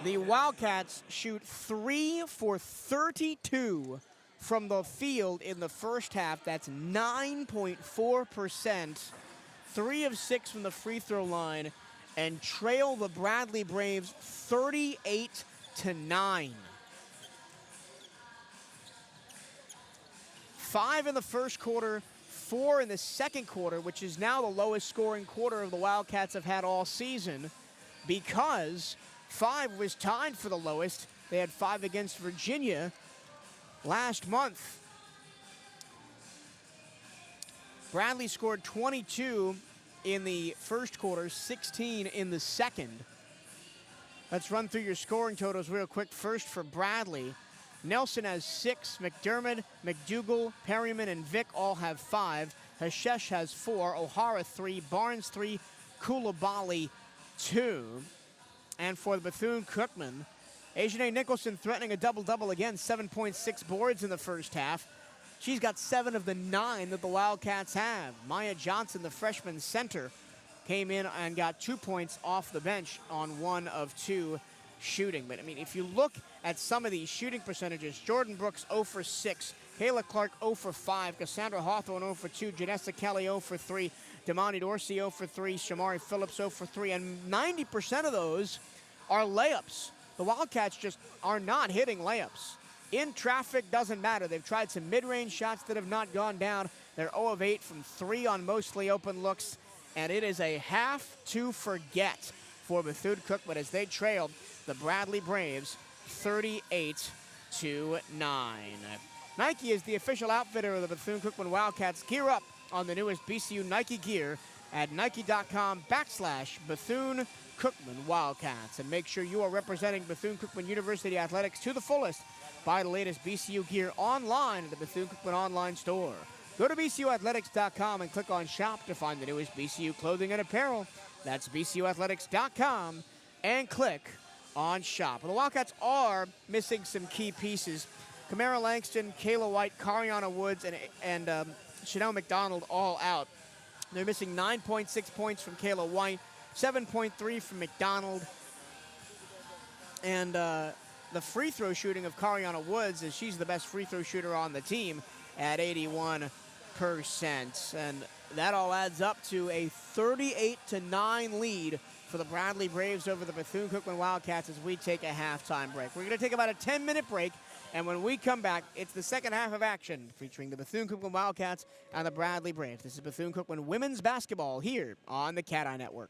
The Wildcats shoot 3 for 32 from the field in the first half. That's 9.4%. 3 of 6 from the free throw line, and trail the Bradley Braves 38-9. 5 in the first quarter, 4 in the second quarter, which is now the lowest scoring quarter of the Wildcats have had all season, because 5 was tied for the lowest. They had 5 against Virginia last month. Bradley scored 22 in the first quarter, 16 in the second. Let's run through your scoring totals real quick. First for Bradley, Nelson has 6. McDermott, McDougal, Perryman, and Vick all have 5. Hashesh has 4. O'Hara 3. Barnes 3. Koulibaly 2. And for the Bethune-Cookman, Ajane Nicholson threatening a double-double again, 7.6 boards in the first half. She's got 7 of the 9 that the Wildcats have. Maya Johnson, the freshman center, came in and got 2 points off the bench on 1 of 2 shooting. But, I mean, if you look at some of these shooting percentages, Jordan Brooks 0 for 6, Kayla Clark 0 for 5, Cassandra Hawthorne 0 for 2, Janessa Kelly 0 for 3, Damani Dorsey 0 for 3, Shamari Phillips 0 for 3, and 90% of those are layups. The Wildcats just are not hitting layups. In traffic, doesn't matter. They've tried some mid-range shots that have not gone down. They're 0 of 8 from 3 on mostly open looks, and it is a half to forget for Bethune-Cookman as they trailed the Bradley Braves 38-9. Nike is the official outfitter of the Bethune-Cookman Wildcats. Gear up on the newest B-CU Nike gear at nike.com/Bethune-Cookman Wildcats. And make sure you are representing Bethune-Cookman University Athletics to the fullest. Buy the latest B-CU gear online at the Bethune-Cookman online store. Go to bcuathletics.com and click on shop to find the newest B-CU clothing and apparel. That's bcuathletics.com and click on shop. Well, the Wildcats are missing some key pieces. Kamara Langston, Kayla White, Cariana Woods, and Chanel McDonald all out. They're missing 9.6 points from Kayla White, 7.3 from McDonald, and the free throw shooting of Cariana Woods, as she's the best free throw shooter on the team at 81%. And that all adds up to a 38-9 lead for the Bradley Braves over the Bethune-Cookman Wildcats as we take a halftime break. We're going to take about a 10-minute break, and when we come back, it's the second half of action featuring the Bethune-Cookman Wildcats and the Bradley Braves. This is Bethune-Cookman women's basketball here on the Cat Eye Network.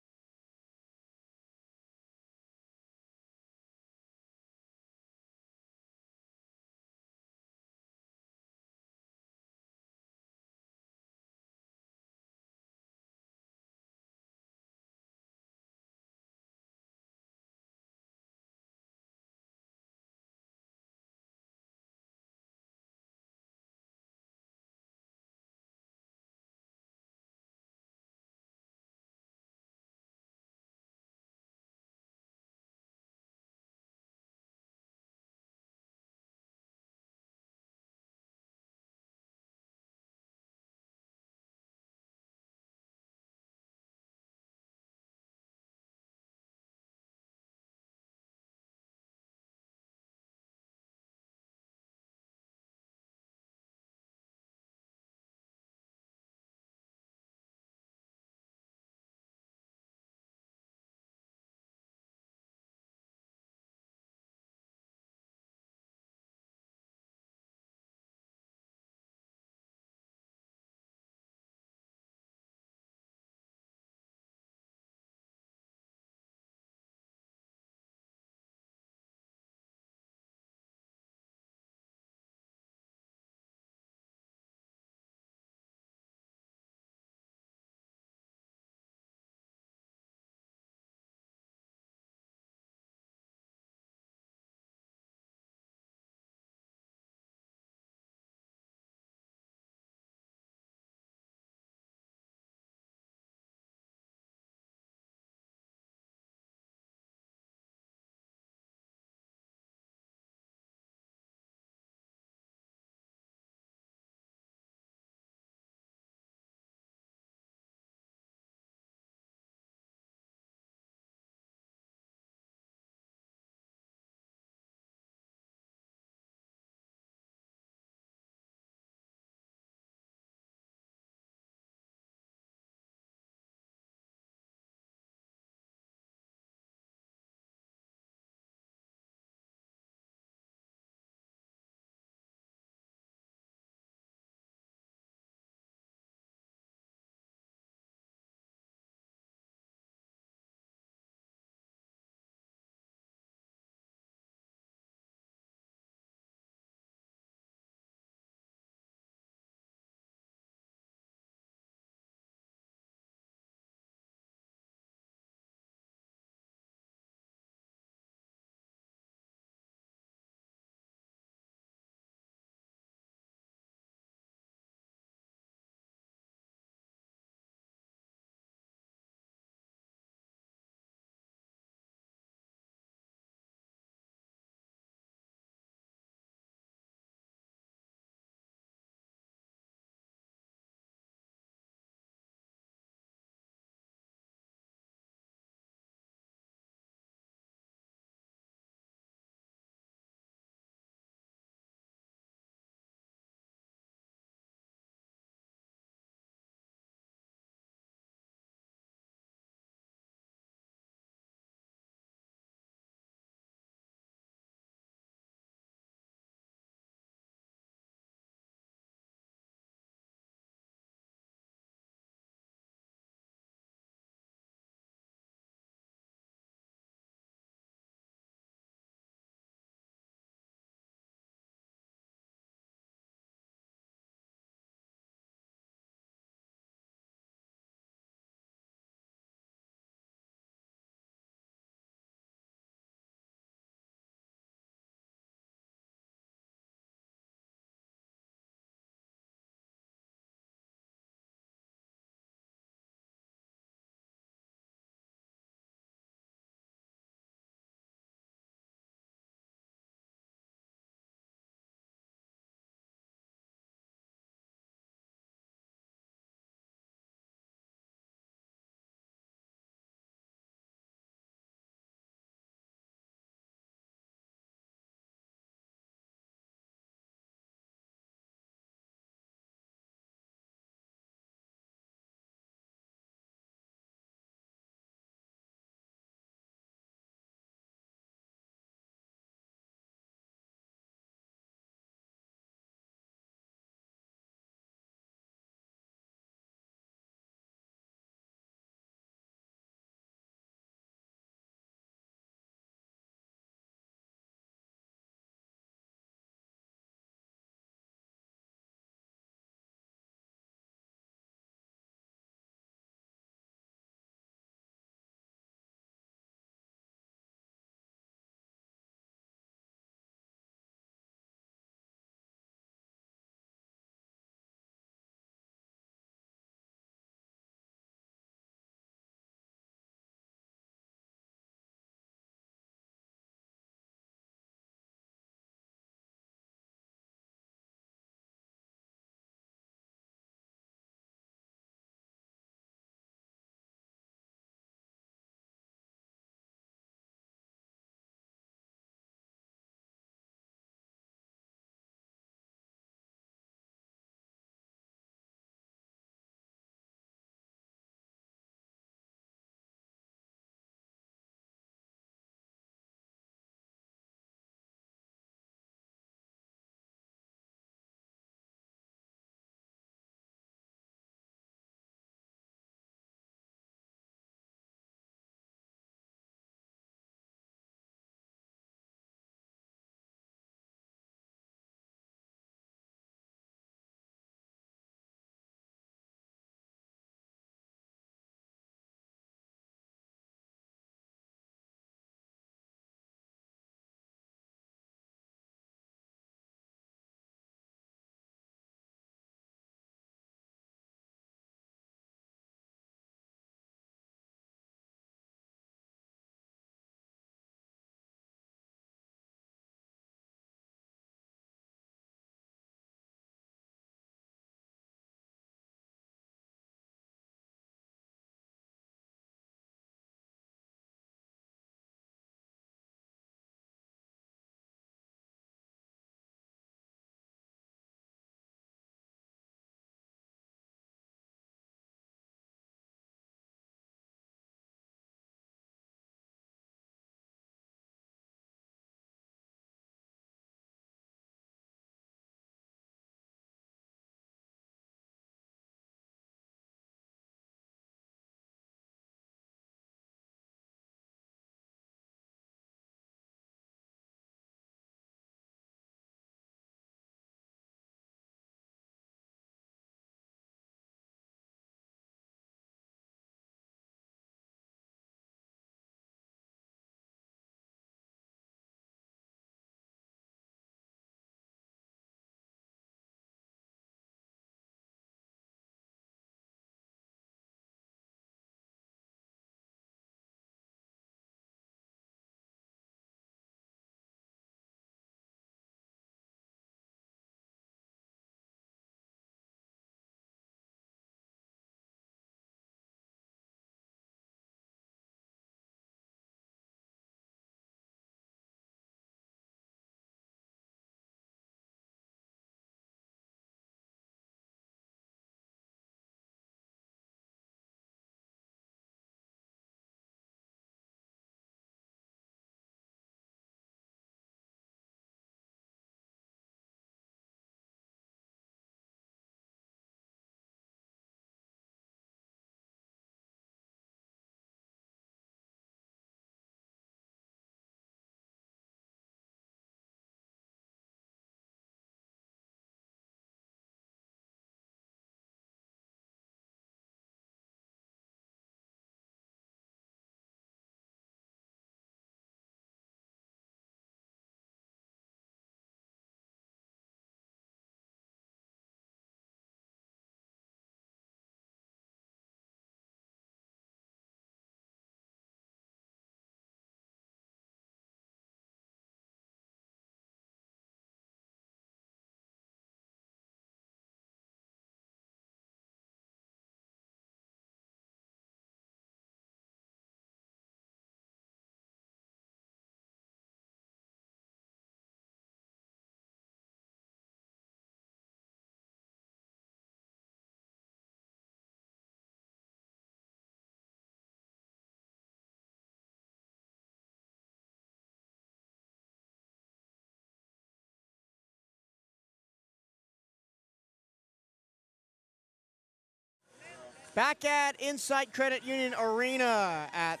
Back at Insight Credit Union Arena at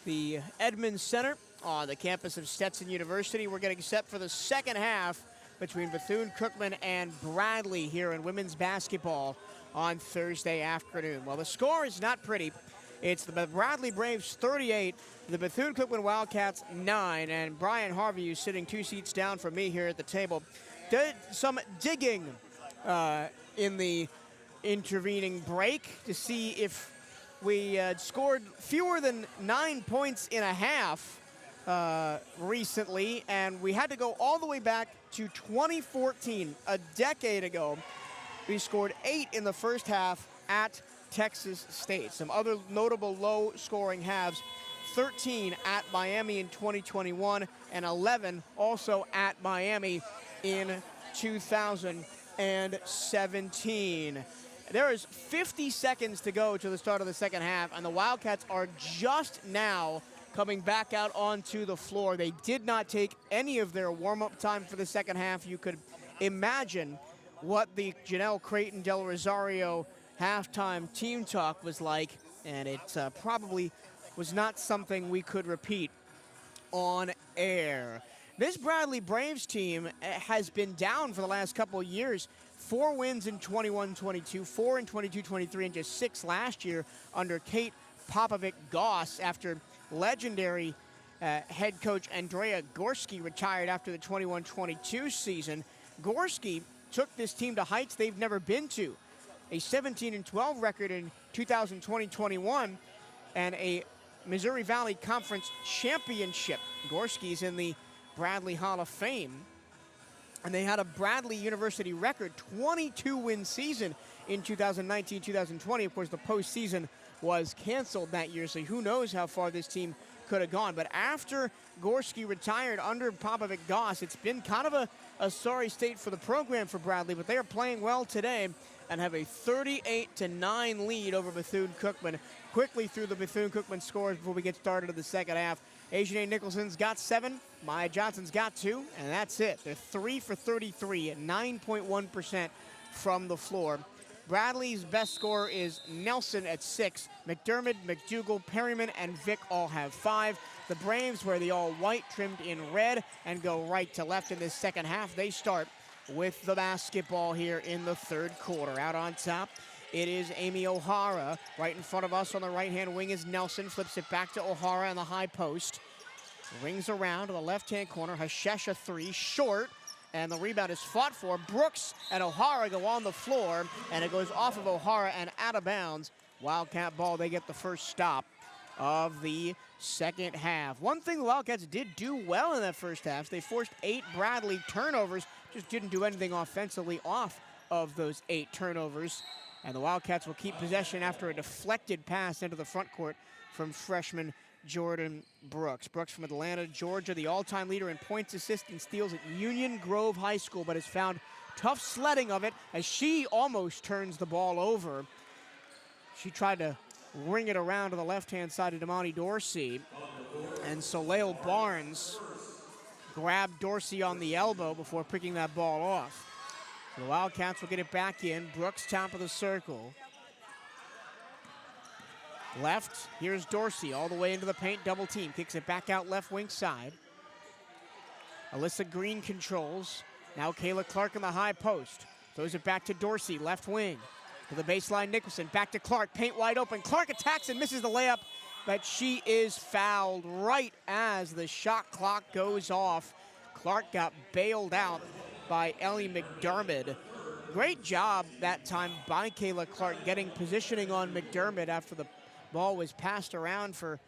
the Edmonds Center on the campus of Stetson University. We're getting set for the second half between Bethune-Cookman and Bradley here in women's basketball on Thursday afternoon. Well, the score is not pretty. It's the Bradley Braves 38, the Bethune-Cookman Wildcats 9, and Brian Harvey, who's sitting 2 seats down from me here at the table, did some digging in the intervening break to see if we scored fewer than 9 points in a half recently, and we had to go all the way back to 2014, a decade ago. We scored 8 in the first half at Texas State. Some other notable low-scoring halves: 13 at Miami in 2021 and 11 also at Miami in 2017. There is 50 seconds to go to the start of the second half, and the Wildcats are just now coming back out onto the floor. They did not take any of their warm-up time for the second half. You could imagine what the Janelle Creighton-Del Rosario halftime team talk was like, and it probably was not something we could repeat on air. This Bradley Braves team has been down for the last couple of years. 4 wins in 21-22, 4 in 22-23, and just 6 last year under Kate Popovic-Goss after legendary head coach Andrea Gorski retired after the 21-22 season. Gorski took this team to heights they've never been to. A 17-12 record in 2020-21 and a Missouri Valley Conference championship. Gorski's in the Bradley Hall of Fame. And they had a Bradley University record 22-win season in 2019-2020. Of course, the postseason was canceled that year, so who knows how far this team could have gone. But after Gorski retired under Popovic-Goss, it's been kind of a sorry state for the program for Bradley, but they are playing well today and have a 38-9 lead over Bethune-Cookman. Quickly through the Bethune-Cookman scores before we get started in the second half. Ajane Nicholson's got 7, Maya Johnson's got 2, and that's it. They're 3 for 33 at 9.1% from the floor. Bradley's best scorer is Nelson at 6. McDermott, McDougal, Perryman, and Vick all have 5. The Braves wear the all-white trimmed in red and go right to left in this second half. They start with the basketball here in the third quarter. Out on top, it is Amy O'Hara. Right in front of us on the right-hand wing is Nelson. Flips it back to O'Hara on the high post. Rings around to the left-hand corner. Hashesha 3, short. And the rebound is fought for. Brooks and O'Hara go on the floor, and it goes off of O'Hara and out of bounds. Wildcat ball, they get the first stop of the second half. One thing the Wildcats did do well in that first half, they forced 8 Bradley turnovers, just didn't do anything offensively off of those 8 turnovers. And the Wildcats will keep possession after a deflected pass into the front court from freshman Jordan Brooks. Brooks from Atlanta, Georgia, the all-time leader in points, assists, and steals at Union Grove High School, but has found tough sledding of it as she almost turns the ball over. She tried to ring it around to the left-hand side of Damani Dorsey, and Soleil Barnes grabbed Dorsey on the elbow before picking that ball off. The Wildcats will get it back in. Brooks, top of the circle. Left, here's Dorsey all the way into the paint, double team. Kicks it back out left wing side. Alyssa Green controls. Now Kayla Clark in the high post. Throws it back to Dorsey, left wing. To the baseline, Nicholson, back to Clark, paint wide open. Clark attacks and misses the layup, but she is fouled right as the shot clock goes off. Clark got bailed out by Ellie McDermott. Great job that time by Kayla Clark getting positioning on McDermott after the ball was passed around for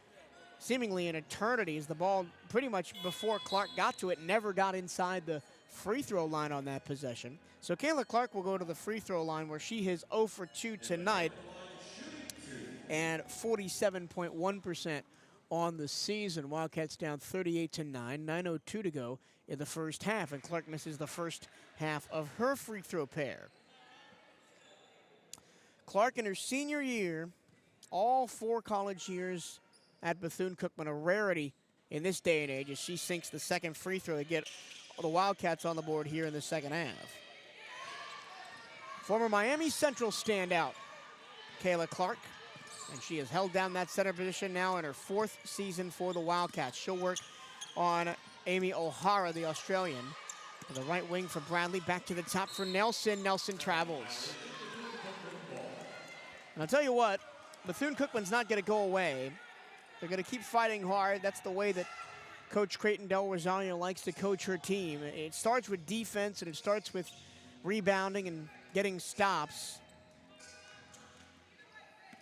seemingly an eternity, as the ball pretty much before Clark got to it never got inside the free throw line on that possession. So Kayla Clark will go to the free throw line where she is 0 for 2 tonight and 47.1% on the season. Wildcats down 38-9, 9:02 to go in the first half, and Clark misses the first half of her free throw pair. Clark in her senior year, all 4 college years at Bethune-Cookman, a rarity in this day and age as she sinks the second free throw to get the Wildcats on the board here in the second half. Former Miami Central standout Kayla Clark. And she has held down that center position now in her 4th season for the Wildcats. She'll work on Amy O'Hara, the Australian. To the right wing for Bradley, back to the top for Nelson. Nelson travels. And I'll tell you what, Bethune-Cookman's not going to go away. They're going to keep fighting hard. That's the way that Coach Creighton Del Rosario likes to coach her team. It starts with defense, and it starts with rebounding and getting stops.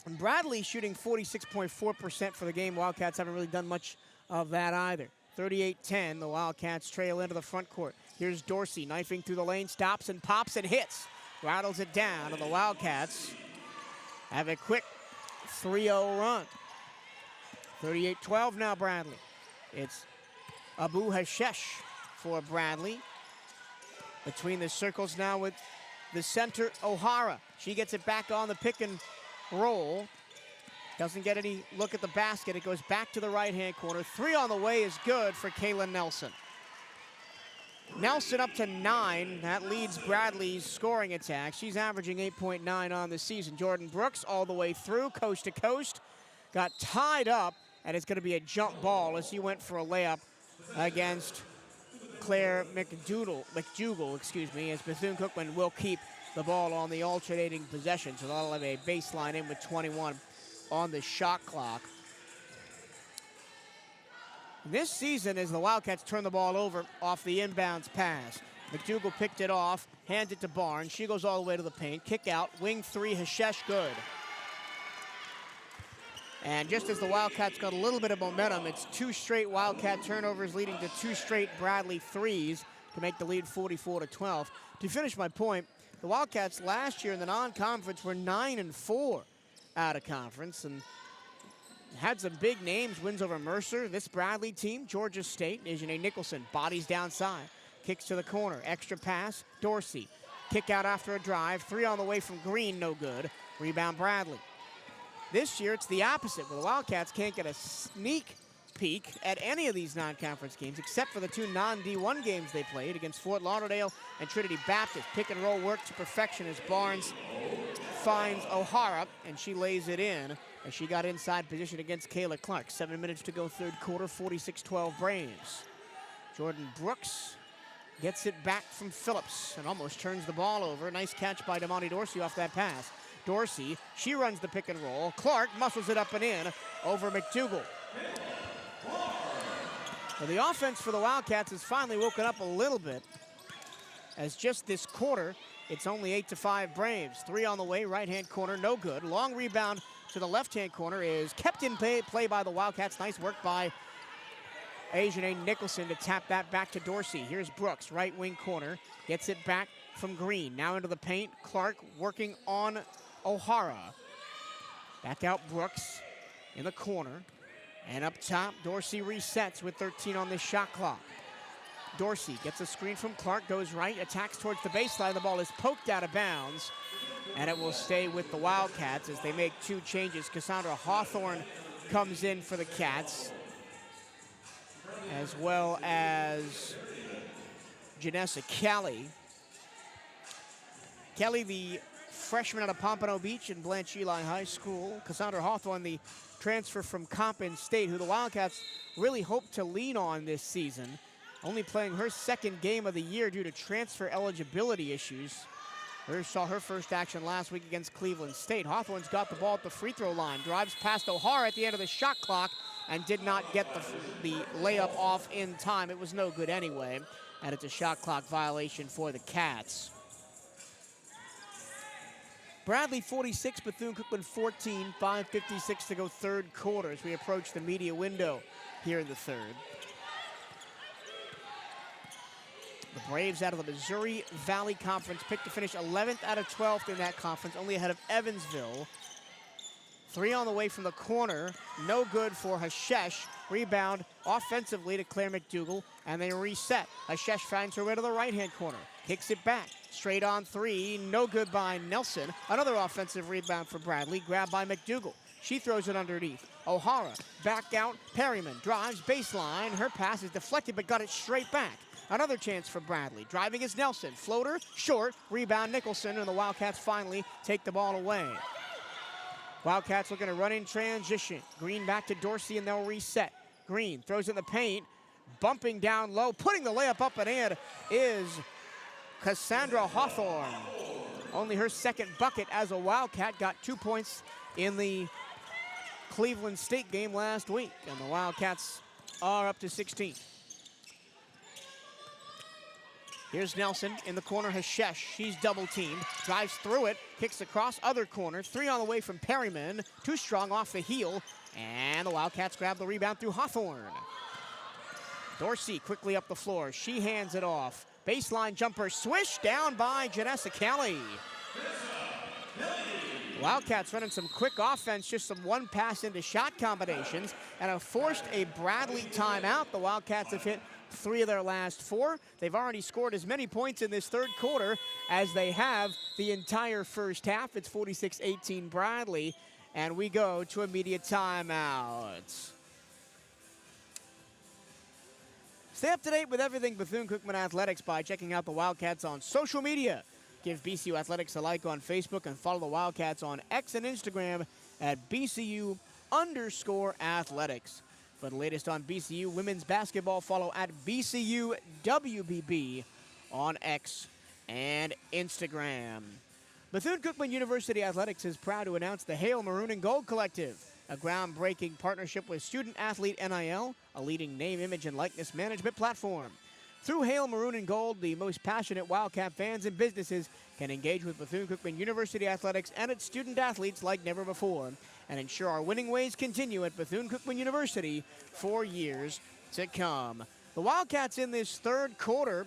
And Bradley shooting 46.4% for the game. Wildcats haven't really done much of that either. 38-10, the Wildcats trail into the front court. Here's Dorsey knifing through the lane, stops and pops and hits. Rattles it down, and the Wildcats have a quick 3-0 run. 38-12 now, Bradley. It's Abu Hashesh for Bradley. Between the circles now with the center, O'Hara. She gets it back on the pick and roll. Doesn't get any look at the basket. It goes back to the right-hand corner. 3 on the way is good for Kayla Nelson. Nelson up to 9. That leads Bradley's scoring attack. She's averaging 8.9 on the season. Jordan Brooks all the way through, coast to coast. Got tied up, and it's going to be a jump ball as he went for a layup against Claire McDougal, as Bethune-Cookman will keep the ball on the alternating possession. So that'll have a baseline in with 21 on the shot clock. This season, as the Wildcats turn the ball over off the inbounds pass, McDougal picked it off, hands it to Barnes. She goes all the way to the paint. Kick out, wing 3, Hashesh, good. And just as the Wildcats got a little bit of momentum, it's 2 straight Wildcat turnovers leading to 2 straight Bradley threes to make the lead 44-12. To finish my point, the Wildcats last year in the non-conference were 9-4 out of conference and had some big names, wins over Mercer. This Bradley team, Georgia State, Ajane Nicholson, bodies downside, kicks to the corner, extra pass, Dorsey. Kick out after a drive, 3 on the way from Green, no good. Rebound Bradley. This year, it's the opposite, where the Wildcats can't get a sneak peek at any of these non-conference games, except for the 2 non-D1 games they played against Fort Lauderdale and Trinity Baptist. Pick and roll work to perfection as Barnes finds O'Hara, and she lays it in as she got inside position against Kayla Clark. 7 minutes to go, third quarter, 46-12 Braves. Jordan Brooks gets it back from Phillips and almost turns the ball over. Nice catch by Damani Dorsey off that pass. Dorsey, she runs the pick and roll. Clark muscles it up and in over McDougal. Well, the offense for the Wildcats has finally woken up a little bit, as just this quarter, it's only 8-5 Braves. 3 on the way, right-hand corner, no good. Long rebound to the left-hand corner is kept in play by the Wildcats. Nice work by Ajane Nicholson to tap that back to Dorsey. Here's Brooks, right wing corner, gets it back from Green. Now into the paint, Clark working on O'Hara. Back out Brooks in the corner. And up top, Dorsey resets with 13 on the shot clock. Dorsey gets a screen from Clark, goes right, attacks towards the baseline. The ball is poked out of bounds, and it will stay with the Wildcats as they make 2 changes. Cassandra Hawthorne comes in for the Cats, as well as Janessa Kelly. Kelly, the freshman out of Pompano Beach and Blanche Eli High School. Cassandra Hawthorne, the transfer from Coppin State, who the Wildcats really hope to lean on this season. Only playing her 2nd game of the year due to transfer eligibility issues. Saw her first action last week against Cleveland State. Hawthorne's got the ball at the free throw line, drives past O'Hara at the end of the shot clock and did not get the layup off in time. It was no good anyway, and it's a shot clock violation for the Cats. Bradley 46, Bethune-Cookman 14, 5:56 to go third quarter as we approach the media window here in the third. The Braves out of the Missouri Valley Conference picked to finish 11th out of 12th in that conference, only ahead of Evansville. 3 on the way from the corner, no good for Hashesh. Rebound offensively to Claire McDougal, and they reset. Hashesh finds her way to the right-hand corner, kicks it back. Straight on 3, no good by Nelson. Another offensive rebound for Bradley, grabbed by McDougal. She throws it underneath. O'Hara, back out, Perryman drives baseline. Her pass is deflected, but got it straight back. Another chance for Bradley. Driving is Nelson. Floater, short, rebound Nicholson, and the Wildcats finally take the ball away. Wildcats looking to run in transition. Green back to Dorsey, and they'll reset. Green throws in the paint, bumping down low, putting the layup up and in is Cassandra Hawthorne. Only her second bucket as a Wildcat, got 2 points in the Cleveland State game last week, and the Wildcats are up to 16. Here's Nelson in the corner, Hashesh. She's double teamed, drives through it, kicks across, other corner. 3 on the way from Perryman. Too strong off the heel, and the Wildcats grab the rebound through Hawthorne. Dorsey quickly up the floor. She hands it off. Baseline jumper, swish down by Janessa Kelly. Wildcats running some quick offense, just some one pass into shot combinations, and have forced a Bradley timeout. The Wildcats have hit 3 of their last 4. They've already scored as many points in this third quarter as they have the entire first half. It's 46-18 Bradley, and we go to immediate timeout. Stay up to date with everything Bethune-Cookman Athletics by checking out the Wildcats on social media. Give B-CU Athletics a like on Facebook and follow the Wildcats on X and Instagram at B-CU_athletics. For the latest on B-CU women's basketball, follow at B-CU WBB on X and Instagram. Bethune-Cookman University Athletics is proud to announce the Hail Maroon and Gold Collective, a groundbreaking partnership with Student Athlete NIL, a leading name, image, and likeness management platform. Through Hail Maroon and Gold, the most passionate Wildcat fans and businesses can engage with Bethune-Cookman University Athletics and its student athletes like never before, and ensure our winning ways continue at Bethune-Cookman University for years to come. The Wildcats in this third quarter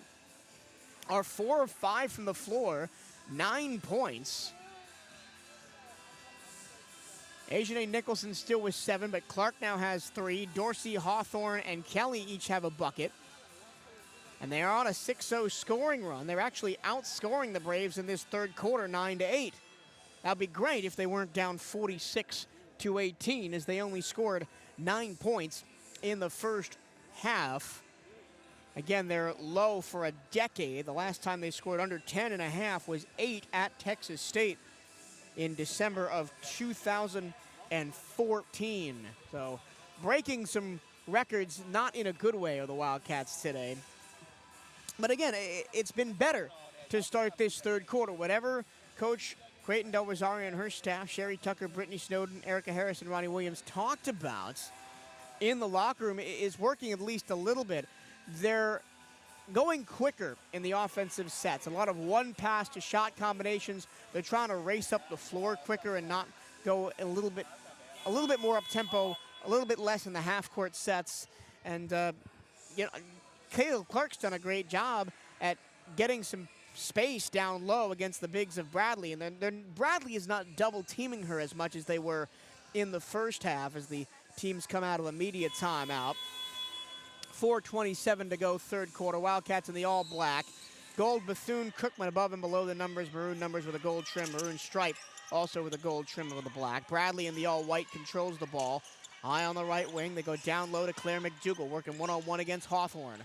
are 4 of 5 from the floor, 9 points. Ajane Nicholson still with 7, but Clark now has 3. Dorsey, Hawthorne, and Kelly each have a bucket. And they are on a 6-0 scoring run. They're actually outscoring the Braves in this third quarter, 9-8. That'd be great if they weren't down 46-18, as they only scored 9 points in the first half. Again, they're low for a decade. The last time they scored under 10.5 was 8 at Texas State in December of 2014. So breaking some records, not in a good way, are the Wildcats today. But again, it's been better to start this third quarter. Whatever Coach Creighton Del Rosario and her staff, Sherry Tucker, Brittany Snowden, Erica Harris, and Ronnie Williams talked about in the locker room is working at least a little bit. They're going quicker in the offensive sets. A lot of one pass to shot combinations. They're trying to race up the floor quicker and not go a little bit more up tempo, a little bit less in the half court sets. And Caleb Clark's done a great job at getting some space down low against the bigs of Bradley. And then Bradley is not double teaming her as much as they were in the first half as the teams come out of immediate timeout. 4:27 to go, third quarter. Wildcats in the all black. Gold Bethune-Cookman above and below the numbers. Maroon numbers with a gold trim. Maroon stripe also with a gold trim with the black. Bradley in the all white controls the ball. High on the right wing. They go down low to Claire McDougall, working one-on-one against Hawthorne.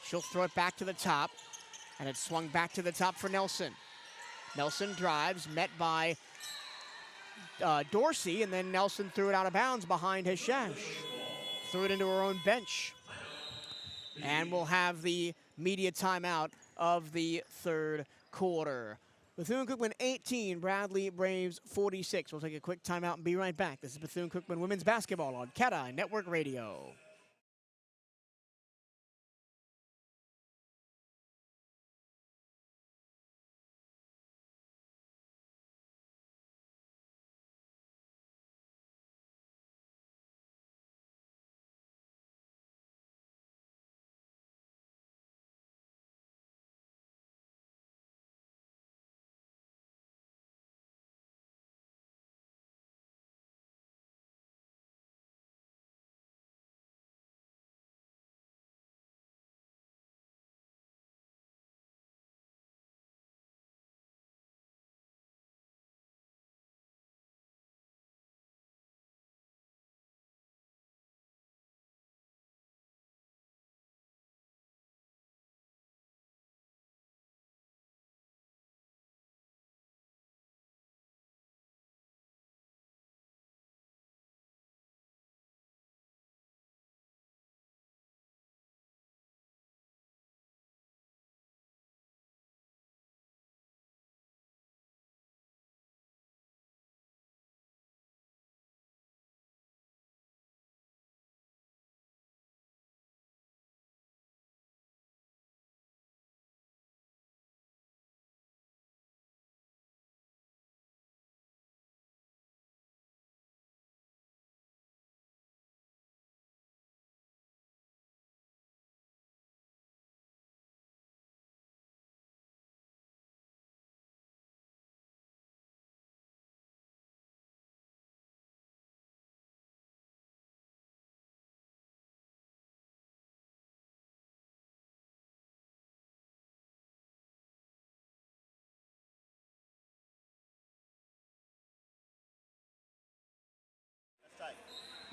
She'll throw it back to the top, and it's swung back to the top for Nelson. Nelson drives, met by Dorsey, and then Nelson threw it out of bounds behind Hashesh. Threw it into her own bench. And we'll have the media timeout of the third quarter. Bethune-Cookman 18, Bradley Braves 46. We'll take a quick timeout and be right back. This is Bethune-Cookman Women's Basketball on Cat-Eye Network Radio.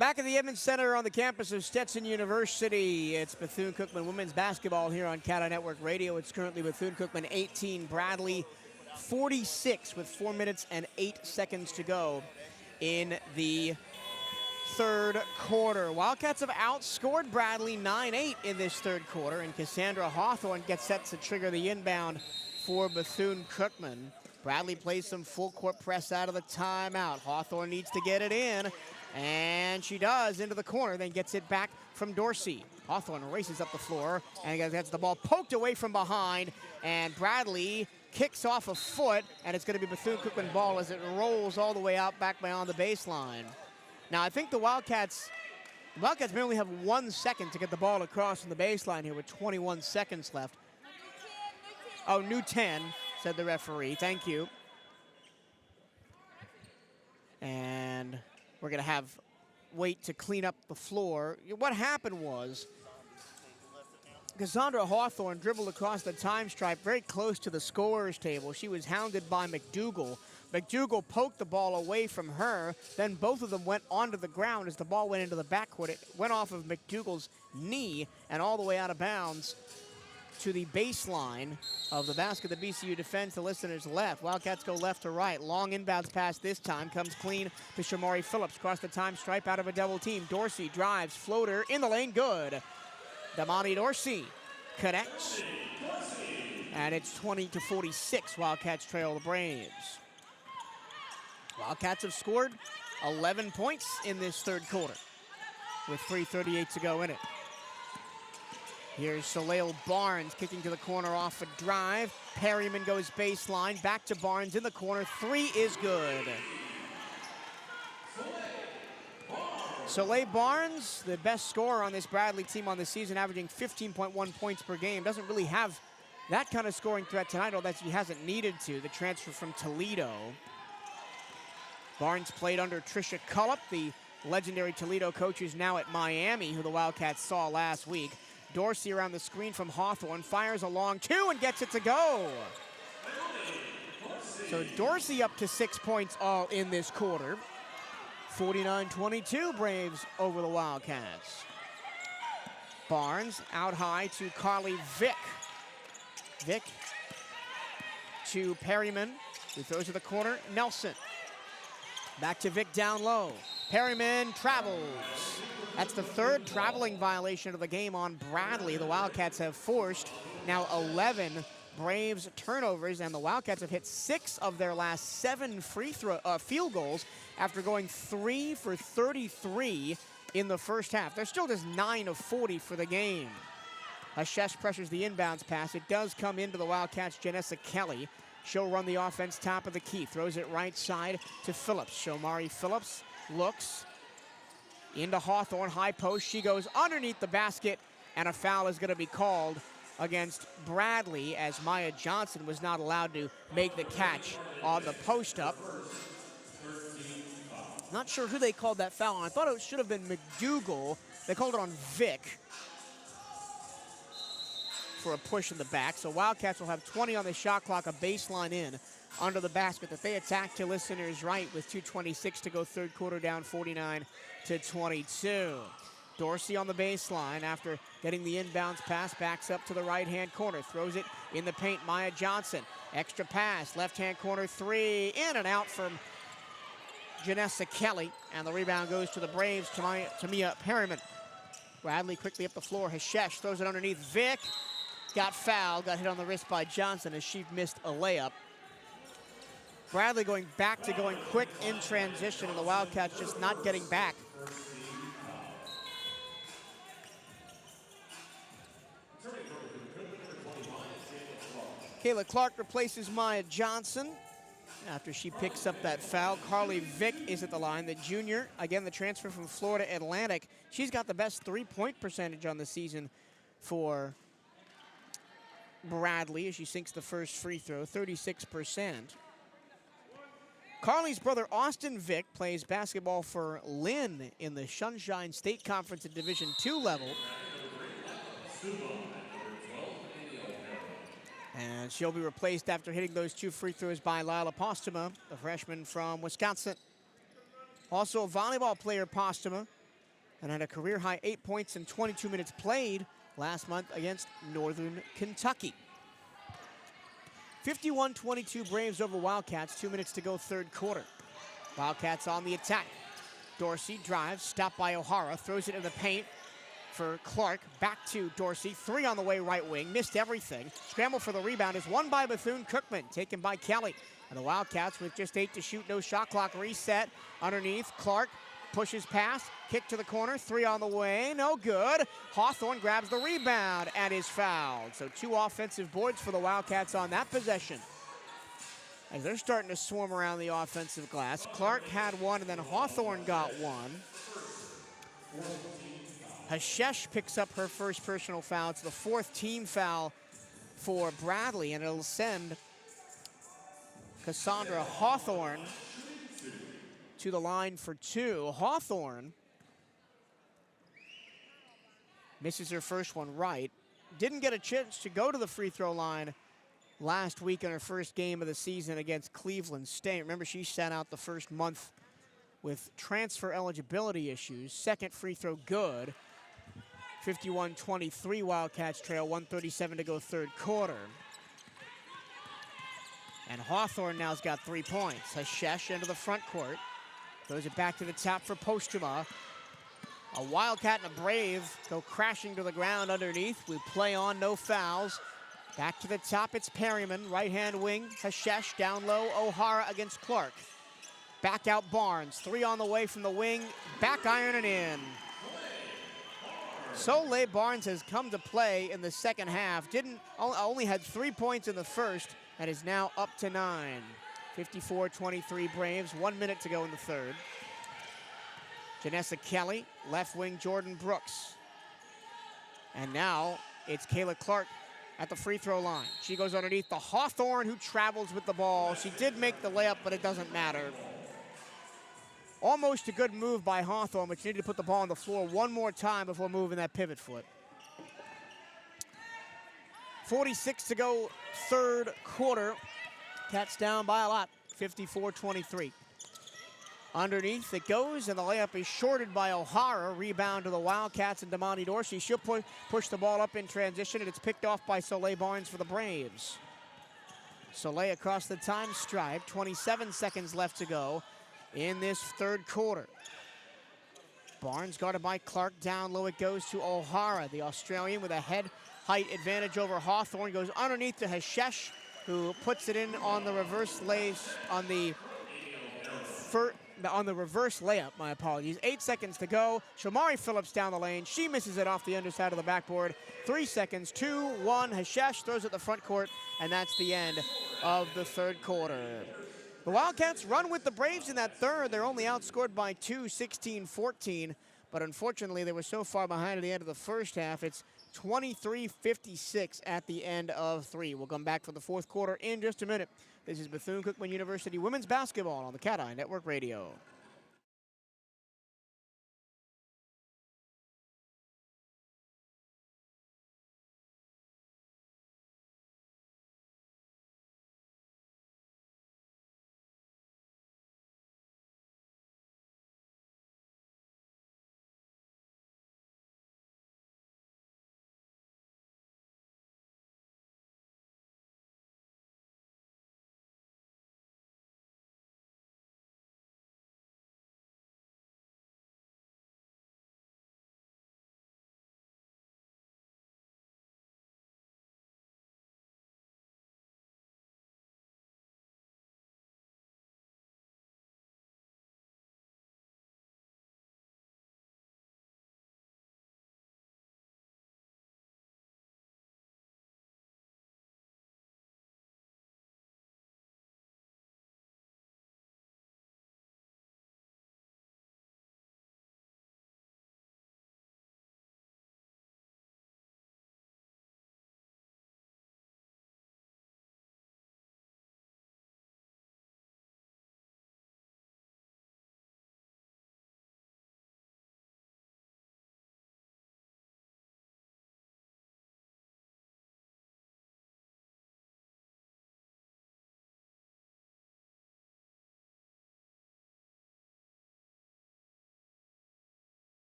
Back at the Edmonds Center on the campus of Stetson University, it's Bethune-Cookman women's basketball here on Cato Network Radio. It's currently Bethune-Cookman 18, Bradley 46 with 4 minutes and 8 seconds to go in the third quarter. Wildcats have outscored Bradley 9-8 in this third quarter, and Cassandra Hawthorne gets set to trigger the inbound for Bethune-Cookman. Bradley plays some full court press out of the timeout. Hawthorne needs to get it in, and she does into the corner, then gets it back from Dorsey. Hawthorne races up the floor and gets the ball poked away from behind, and Bradley kicks off a foot, and it's going to be Bethune-Cookman ball as it rolls all the way out back beyond the baseline. Now, I think the Wildcats may only have 1 second to get the ball across from the baseline here with 21 seconds left. Oh, new 10, said the referee. Thank you. And we're going to wait to clean up the floor. What happened was Cassandra Hawthorne dribbled across the time stripe very close to the scorer's table. She was hounded by McDougal. McDougal poked the ball away from her. Then both of them went onto the ground as the ball went into the backcourt. It went off of McDougal's knee and all the way out of bounds to the baseline of the basket. The B-CU defends, the listeners left. Wildcats go left to right. Long inbounds pass this time. Comes clean to Shamari Phillips. Across the time stripe out of a double team. Dorsey drives, floater in the lane, good. Damani Dorsey connects. And it's 20-46. Wildcats trail the Braves. Wildcats have scored 11 points in this third quarter with 3:38 to go in it. Here's Soleil Barnes kicking to the corner off a drive. Perryman goes baseline, back to Barnes in the corner. Three is good. Soleil Barnes, the best scorer on this Bradley team on the season, averaging 15.1 points per game. Doesn't really have that kind of scoring threat tonight, although he hasn't needed to. The transfer from Toledo. Barnes played under Tricia Cullop, the legendary Toledo coach who's now at Miami, who the Wildcats saw last week. Dorsey around the screen from Hawthorne, fires a long two and gets it to go. So Dorsey up to 6 points all in this quarter. 49-22 Braves over the Wildcats. Barnes out high to Carly Vick. Vick to Perryman, who throws to the corner. Nelson. Back to Vick down low. Perryman travels. That's the third traveling violation of the game on Bradley. The Wildcats have forced now 11 Braves turnovers, and the Wildcats have hit 6 of their last 7 field goals after going 3 for 33 in the first half. They're still just 9 of 40 for the game. Hashesh pressures the inbounds pass. It does come into the Wildcats' Janessa Kelly. She'll run the offense top of the key. Throws it right side to Phillips. Shomari Phillips looks into Hawthorne. High post. She goes underneath the basket, and a foul is going to be called against Bradley as Maya Johnson was not allowed to make the catch on the post-up. Not sure who they called that foul on. I thought it should have been McDougal. They called it on Vick for a push in the back. So Wildcats will have 20 on the shot clock, a baseline in under the basket that they attack to listeners right with 2:26 to go third quarter, down 49-22. Dorsey on the baseline after getting the inbounds pass, backs up to the right-hand corner, throws it in the paint. Maya Johnson, extra pass, left-hand corner three, in and out from Janessa Kelly, and the rebound goes to the Braves, to Mia Perryman. Bradley quickly up the floor. Hashesh throws it underneath. Vick got fouled, got hit on the wrist by Johnson as she missed a layup. Bradley going back to going quick in transition, and the Wildcats just not getting back. Kayla Clark replaces Maya Johnson after she picks up that foul. Carly Vick is at the line, the junior. Again, the transfer from Florida Atlantic. She's got the best three-point percentage on the season for Bradley as she sinks the first free throw, 36%. Carly's brother, Austin Vick, plays basketball for Lynn in the Sunshine State Conference at Division II level. And she'll be replaced after hitting those 2 free throws by Lila Postuma, the freshman from Wisconsin. Also a volleyball player, Postuma, and had a career-high 8 points in 22 minutes played last month against Northern Kentucky. 51-22 Braves over Wildcats, 2 minutes to go, third quarter. Wildcats on the attack. Dorsey drives, stopped by O'Hara, throws it in the paint for Clark. Back to Dorsey, three on the way right wing, missed everything. Scramble for the rebound is won by Bethune-Cookman, taken by Kelly. And the Wildcats with just 8 to shoot, no shot clock, reset. Underneath, Clark pushes past, kick to the corner, three on the way, no good. Hawthorne grabs the rebound and is fouled. So 2 offensive boards for the Wildcats on that possession, as they're starting to swarm around the offensive glass. Clark had one, and then Hawthorne got one. Hashesh picks up her first personal foul. It's the 4th team foul for Bradley, and it'll send Cassandra Hawthorne to the line for 2. Hawthorne misses her first one right. Didn't get a chance to go to the free throw line last week in her first game of the season against Cleveland State. Remember, she sat out the first month with transfer eligibility issues. Second free throw good. 51-23 Wildcats trail, 1:37 to go third quarter. And Hawthorne now's got 3 points. Hashesh into the front court. Throws it back to the top for Postuma. A Wildcat and a Brave go crashing to the ground underneath. We play on, no fouls. Back to the top, it's Perryman, right-hand wing. Hashesh down low, O'Hara against Clark. Back out Barnes, 3 on the way from the wing. Back iron and in. Soleil Barnes has come to play in the second half. Only had 3 points in the first and is now up to 9. 54-23 Braves, 1 minute to go in the third. Janessa Kelly, left wing Jordan Brooks. And now it's Kayla Clark at the free throw line. She goes underneath the Hawthorne, who travels with the ball. She did make the layup, but it doesn't matter. Almost a good move by Hawthorne, but she needed to put the ball on the floor one more time before moving that pivot foot. 46 to go, third quarter. Cats down by a lot, 54-23. Underneath it goes, and the layup is shorted by O'Hara. Rebound to the Wildcats and Damani Dorsey. She'll push the ball up in transition, and it's picked off by Soleil Barnes for the Braves. Soleil across the time stripe, 27 seconds left to go in this third quarter. Barnes guarded by Clark, down low it goes to O'Hara. The Australian with a head height advantage over Hawthorne goes underneath to Hashesh, who puts it in on the reverse lace, on the reverse layup, my apologies. 8 seconds to go. Shamari Phillips down the lane. She misses it off the underside of the backboard. 3 seconds, 2-1. Hashesh throws it the front court, and that's the end of the third quarter. The Wildcats run with the Braves in that third. They're only outscored by 2, 16-14. But unfortunately, they were so far behind at the end of the first half. It's 23-56 at the end of 3. We'll come back for the fourth quarter in just a minute. This is Bethune-Cookman University women's basketball on the Cat-Eye Network Radio.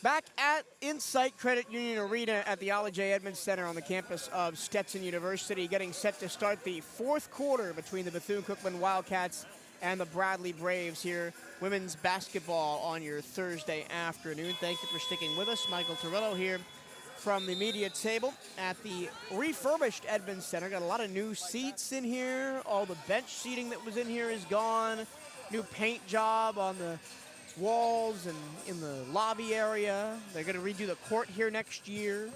Back at Insight Credit Union Arena at the Ollie J. Edmonds Center on the campus of Stetson University, getting set to start the fourth quarter between the Bethune-Cookman Wildcats and the Bradley Braves here. Women's basketball on your Thursday afternoon. Thank you for sticking with us. Michael Torello here from the media table at the refurbished Edmonds Center. Got a lot of new seats in here. All the bench seating that was in here is gone. New paint job on the walls and in the lobby area. They're going to redo the court here next year.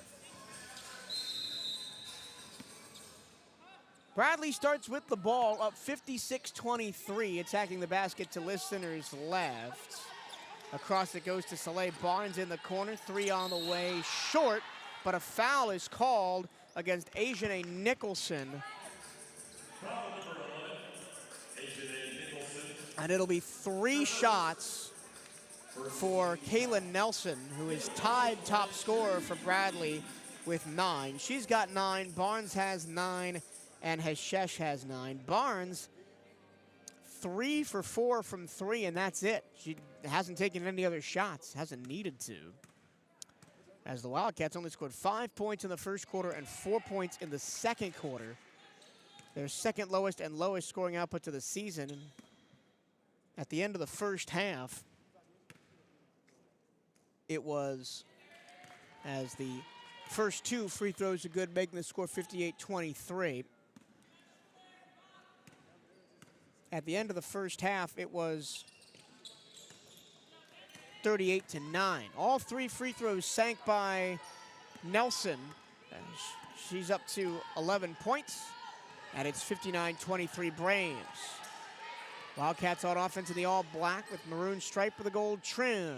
Bradley starts with the ball up 56-23, attacking the basket to listeners left. Across it goes to Soleil Barnes in the corner, three on the way, short, but a foul is called against Ajane Nicholson. And it'll be 3 shots for Kayla Nelson, who is tied top scorer for Bradley with 9. She's got 9, Barnes has 9, and Hashesh has 9. Barnes, 3 for 4 from 3, and that's it. She hasn't taken any other shots, hasn't needed to. As the Wildcats only scored 5 points in the first quarter and 4 points in the second quarter. Their second lowest and lowest scoring output to the season. And at the end of the first half, it was, as the first 2 free throws are good, making the score 58-23. At the end of the first half, it was 38-9. All 3 free throws sank by Nelson. She's up to 11 points, and it's 59-23 Braves. Wildcats on offense in the all-black with maroon stripe with a gold trim.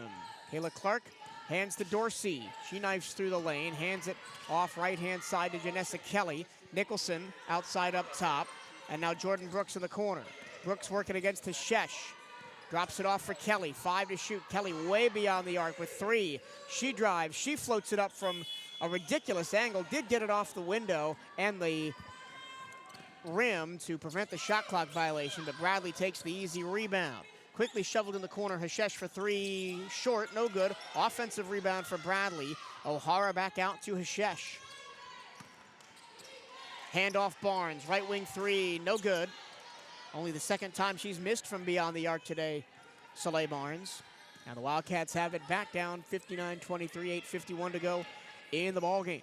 Kayla Clark hands to Dorsey. She knifes through the lane, hands it off right-hand side to Janessa Kelly. Nicholson outside up top, and now Jordan Brooks in the corner. Brooks working against Hashesh. Drops it off for Kelly, 5 to shoot. Kelly way beyond the arc with 3. She drives, she floats it up from a ridiculous angle. Did get it off the window and the rim to prevent the shot clock violation, but Bradley takes the easy rebound. Quickly shoveled in the corner, Hashesh for 3, short, no good. Offensive rebound for Bradley. O'Hara back out to Hashesh. Handoff Barnes, right wing 3, no good. Only the second time she's missed from beyond the arc today, Soleil Barnes. Now the Wildcats have it back down 59-23, 8:51 to go in the ballgame.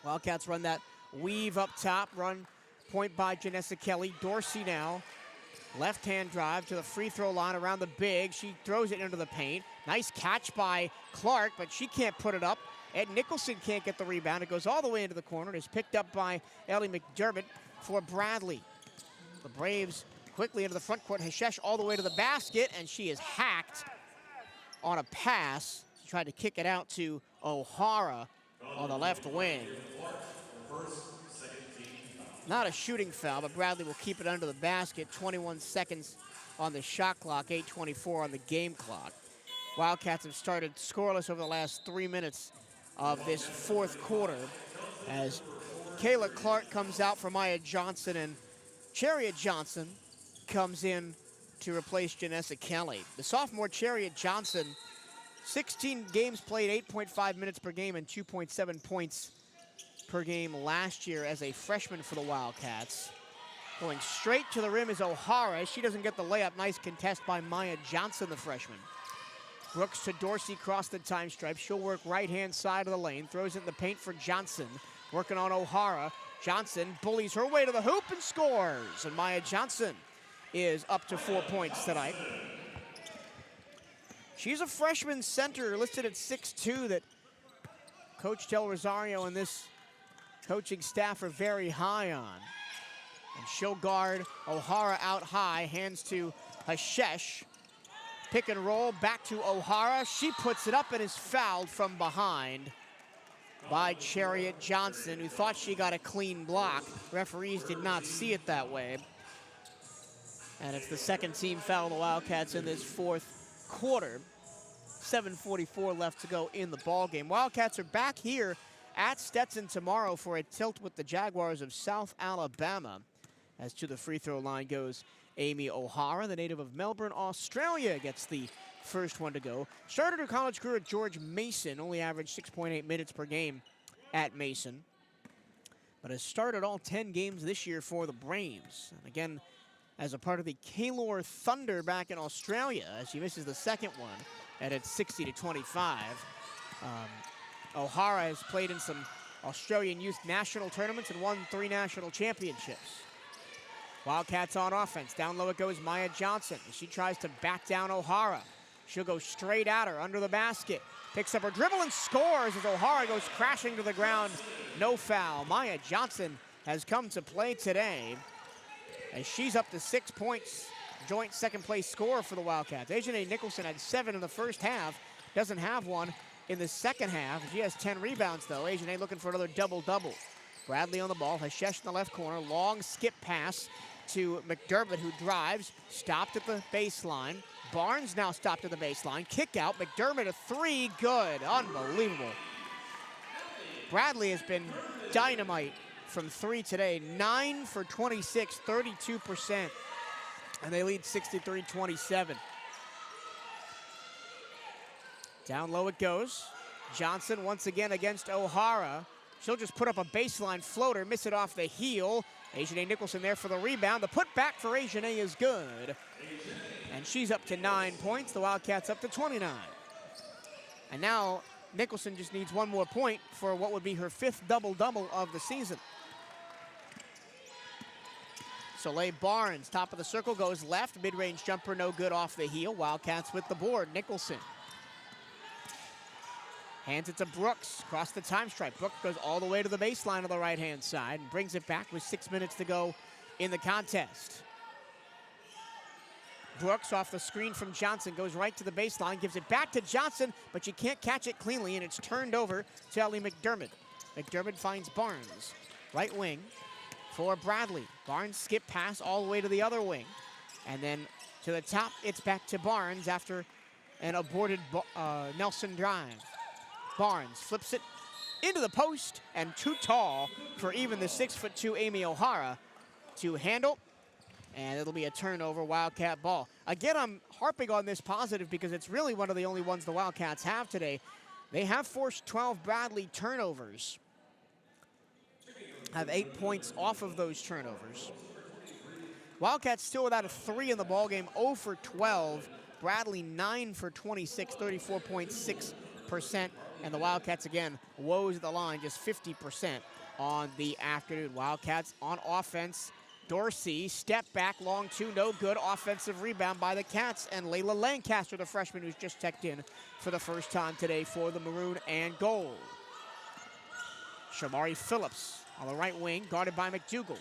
Wildcats run that weave up top, run point by Janessa Kelly. Dorsey now, left-hand drive to the free throw line around the big. She throws it into the paint. Nice catch by Clark, but she can't put it up. Ed Nicholson can't get the rebound. It goes all the way into the corner. It is picked up by Ellie McDermott for Bradley. The Braves quickly into the front court. Hashesh all the way to the basket, and she is hacked on a pass. She tried to kick it out to O'Hara on the left wing. Not a shooting foul, but Bradley will keep it under the basket. 21 seconds on the shot clock, 8:24 on the game clock. Wildcats have started scoreless over the last 3 minutes of this fourth quarter as Kayla Clark comes out for Maya Johnson and Chariot Johnson comes in to replace Janessa Kelly. The sophomore Chariot Johnson, 16 games played, 8.5 minutes per game and 2.7 points per game last year as a freshman for the Wildcats. Going straight to the rim is O'Hara. She doesn't get the layup. Nice contest by Maya Johnson, the freshman. Brooks to Dorsey across the time stripe. She'll work right-hand side of the lane. Throws it in the paint for Johnson. Working on O'Hara. Johnson bullies her way to the hoop and scores. And Maya Johnson is up to 4 points tonight. She's a freshman center listed at 6'2" that Coach Del Rosario and this coaching staff are very high on. And she'll guard O'Hara out high. Hands to Hashesh. Pick and roll back to O'Hara. She puts it up and is fouled from behind by Chariot Johnson, who thought she got a clean block. Referees did not see it that way. And it's the second team foul of the Wildcats in this fourth quarter. 7:44 left to go in the ballgame. Wildcats are back here at Stetson tomorrow for a tilt with the Jaguars of South Alabama. As to the free throw line goes Amy O'Hara, the native of Melbourne, Australia, gets the first one to go. Started her college career at George Mason, only averaged 6.8 minutes per game at Mason, but has started all 10 games this year for the Braves. And again, as a part of the Kaylor Thunder back in Australia, as she misses the second one, and it's 60-25. O'Hara has played in some Australian youth national tournaments and won 3 national championships. Wildcats on offense. Down low it goes Maya Johnson. She tries to back down O'Hara. She'll go straight at her under the basket. Picks up her dribble and scores as O'Hara goes crashing to the ground. No foul. Maya Johnson has come to play today as she's up to 6 points. Joint second place scorer for the Wildcats. Ajane Nicholson had 7 in the first half. Doesn't have one in the second half. She has 10 rebounds though. Ajane looking for another double-double. Bradley on the ball. Hashesh in the left corner. Long skip pass to McDermott, who drives. Stopped at the baseline. Barnes now stopped at the baseline. Kick out. McDermott, a 3. Good. Unbelievable. Bradley has been dynamite from 3 today. 9 for 26, 32%. And they lead 63-27. Down low it goes. Johnson once again against O'Hara. She'll just put up a baseline floater, miss it off the heel. Ajane Nicholson there for the rebound. The putback for Ajane is good. And she's up to 9 points. The Wildcats up to 29. And now Nicholson just needs 1 more point for what would be her 5th double-double of the season. Soleil Barnes, top of the circle, goes left. Mid-range jumper, no good off the heel. Wildcats with the board. Nicholson hands it to Brooks, across the time stripe. Brooks goes all the way to the baseline on the right-hand side and brings it back with 6 minutes to go in the contest. Brooks off the screen from Johnson, goes right to the baseline, gives it back to Johnson, but you can't catch it cleanly, and it's turned over to Ellie McDermott. McDermott finds Barnes, right wing for Bradley. Barnes skip pass all the way to the other wing. And then to the top, it's back to Barnes after an aborted Nelson drive. Barnes flips it into the post, and too tall for even the 6'2" Amy O'Hara to handle. And it'll be a turnover, Wildcat ball. Again, I'm harping on this positive because it's really one of the only ones the Wildcats have today. They have forced 12 Bradley turnovers. Have 8 points off of those turnovers. Wildcats still without a 3 in the ballgame, 0 for 12. Bradley 9 for 26, 34.6%. And the Wildcats, again, woes at the line, just 50% on the afternoon. Wildcats on offense. Dorsey, step back, long 2, no good. Offensive rebound by the Cats. And Layla Lancaster, the freshman who's just checked in for the first time today for the maroon and gold. Shamari Phillips on the right wing, guarded by McDougal.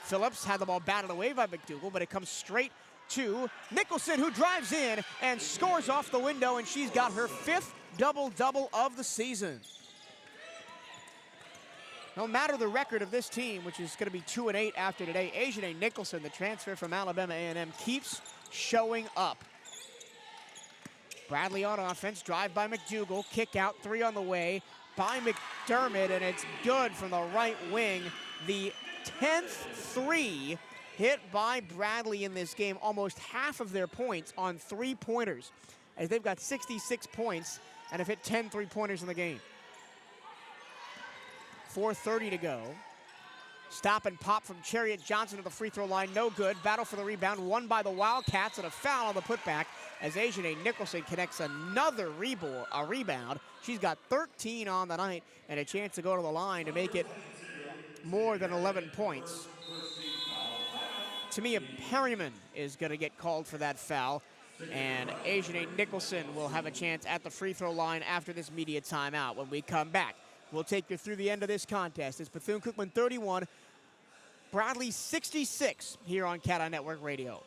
Phillips had the ball batted away by McDougal, but it comes straight to Nicholson, who drives in and scores off the window, and she's got her 5th double-double of the season. No matter the record of this team, which is going to be 2-8 after today, Ajane Nicholson, the transfer from Alabama A&M, keeps showing up. Bradley on offense, drive by McDougal, kick out, 3 on the way by McDermott, and it's good from the right wing. The 10th 3 hit by Bradley in this game, almost half of their points on 3-pointers, as they've got 66 points and have hit 10 3-pointers in the game. 4:30 to go. Stop and pop from Chariot Johnson to the free throw line, no good. Battle for the rebound, won by the Wildcats, and a foul on the putback as Ajane Nicholson connects another rebound. She's got 13 on the night and a chance to go to the line to make it more than 11 points. Tamia Perryman is going to get called for that foul, and Ajane Nicholson will have a chance at the free throw line after this media timeout. When we come back, we'll take you through the end of this contest. It's Bethune-Cookman 31, Bradley 66 here on Cat Eye Network Radio.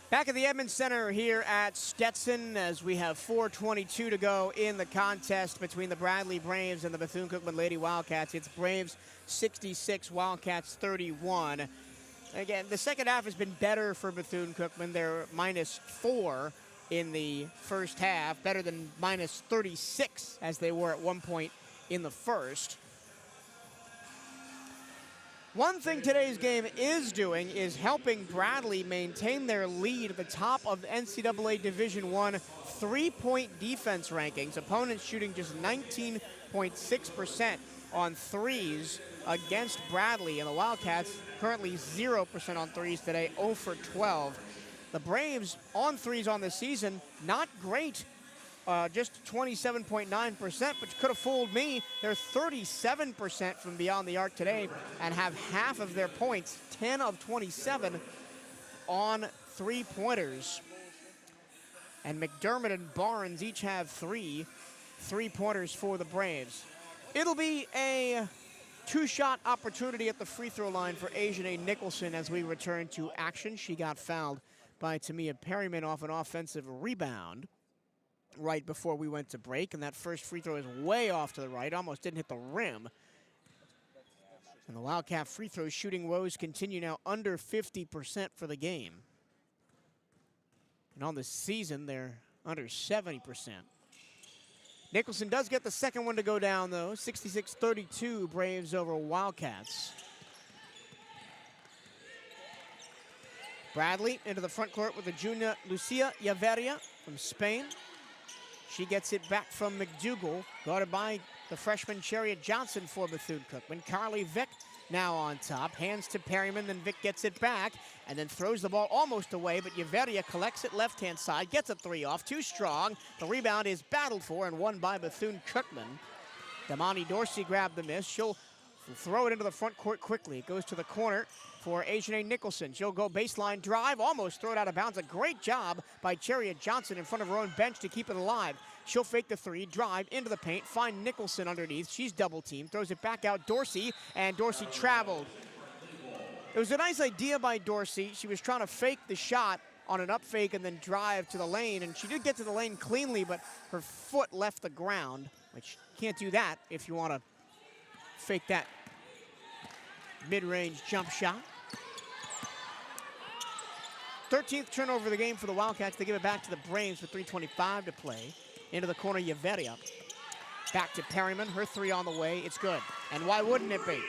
Back at the Edmonds Center here at Stetson as we have 4:22 to go in the contest between the Bradley Braves and the Bethune-Cookman Lady Wildcats. It's Braves 66, Wildcats 31. Again, the second half has been better for Bethune-Cookman. They're -4 in the first half, better than -36 as they were at one point in the first. One thing today's game is doing is helping Bradley maintain their lead at the top of NCAA Division I three-point defense rankings. Opponents shooting just 19.6% on threes against Bradley, and the Wildcats currently 0% on threes today, 0 for 12. The Braves on threes on the season, not great. Just 27.9%, but could have fooled me. They're 37% from beyond the arc today and have half of their points, 10 of 27, on three-pointers. And McDermott and Barnes each have three-pointers for the Braves. It'll be a two-shot opportunity at the free throw line for Asia Nicholson as we return to action. She got fouled by Tamia Perryman off an offensive rebound right before we went to break, and that first free throw is way off to the right, almost didn't hit the rim. And the Wildcat free throw shooting woes continue now under 50% for the game. And on the season, they're under 70%. Nicholson does get the second one to go down, though. 66-32, Braves over Wildcats. Bradley into the front court with the junior Lucia Yaveria from Spain. She gets it back from McDougal, guarded by the freshman Chariot Johnson for Bethune-Cookman. Carly Vick now on top, hands to Perryman, then Vick gets it back, and then throws the ball almost away, but Yaveria collects it left-hand side, gets a three off, too strong. The rebound is battled for and won by Bethune-Cookman. Damani Dorsey grabbed the miss. She'll throw it into the front court quickly. It goes to the corner for Asia Nicholson. She'll go baseline drive, almost throw it out of bounds. A great job by Chariot Johnson in front of her own bench to keep it alive. She'll fake the three, drive into the paint, find Nicholson underneath. She's double teamed, throws it back out Dorsey, and Dorsey traveled. It was a nice idea by Dorsey. She was trying to fake the shot on an up fake and then drive to the lane, and she did get to the lane cleanly, but her foot left the ground, which you can't do that if you want to fake that mid-range jump shot. 13th turnover of the game for the Wildcats. They give it back to the Braves with 3:25 to play. Into the corner, Yaveria. Back to Perryman, her three on the way. It's good. And why wouldn't it be?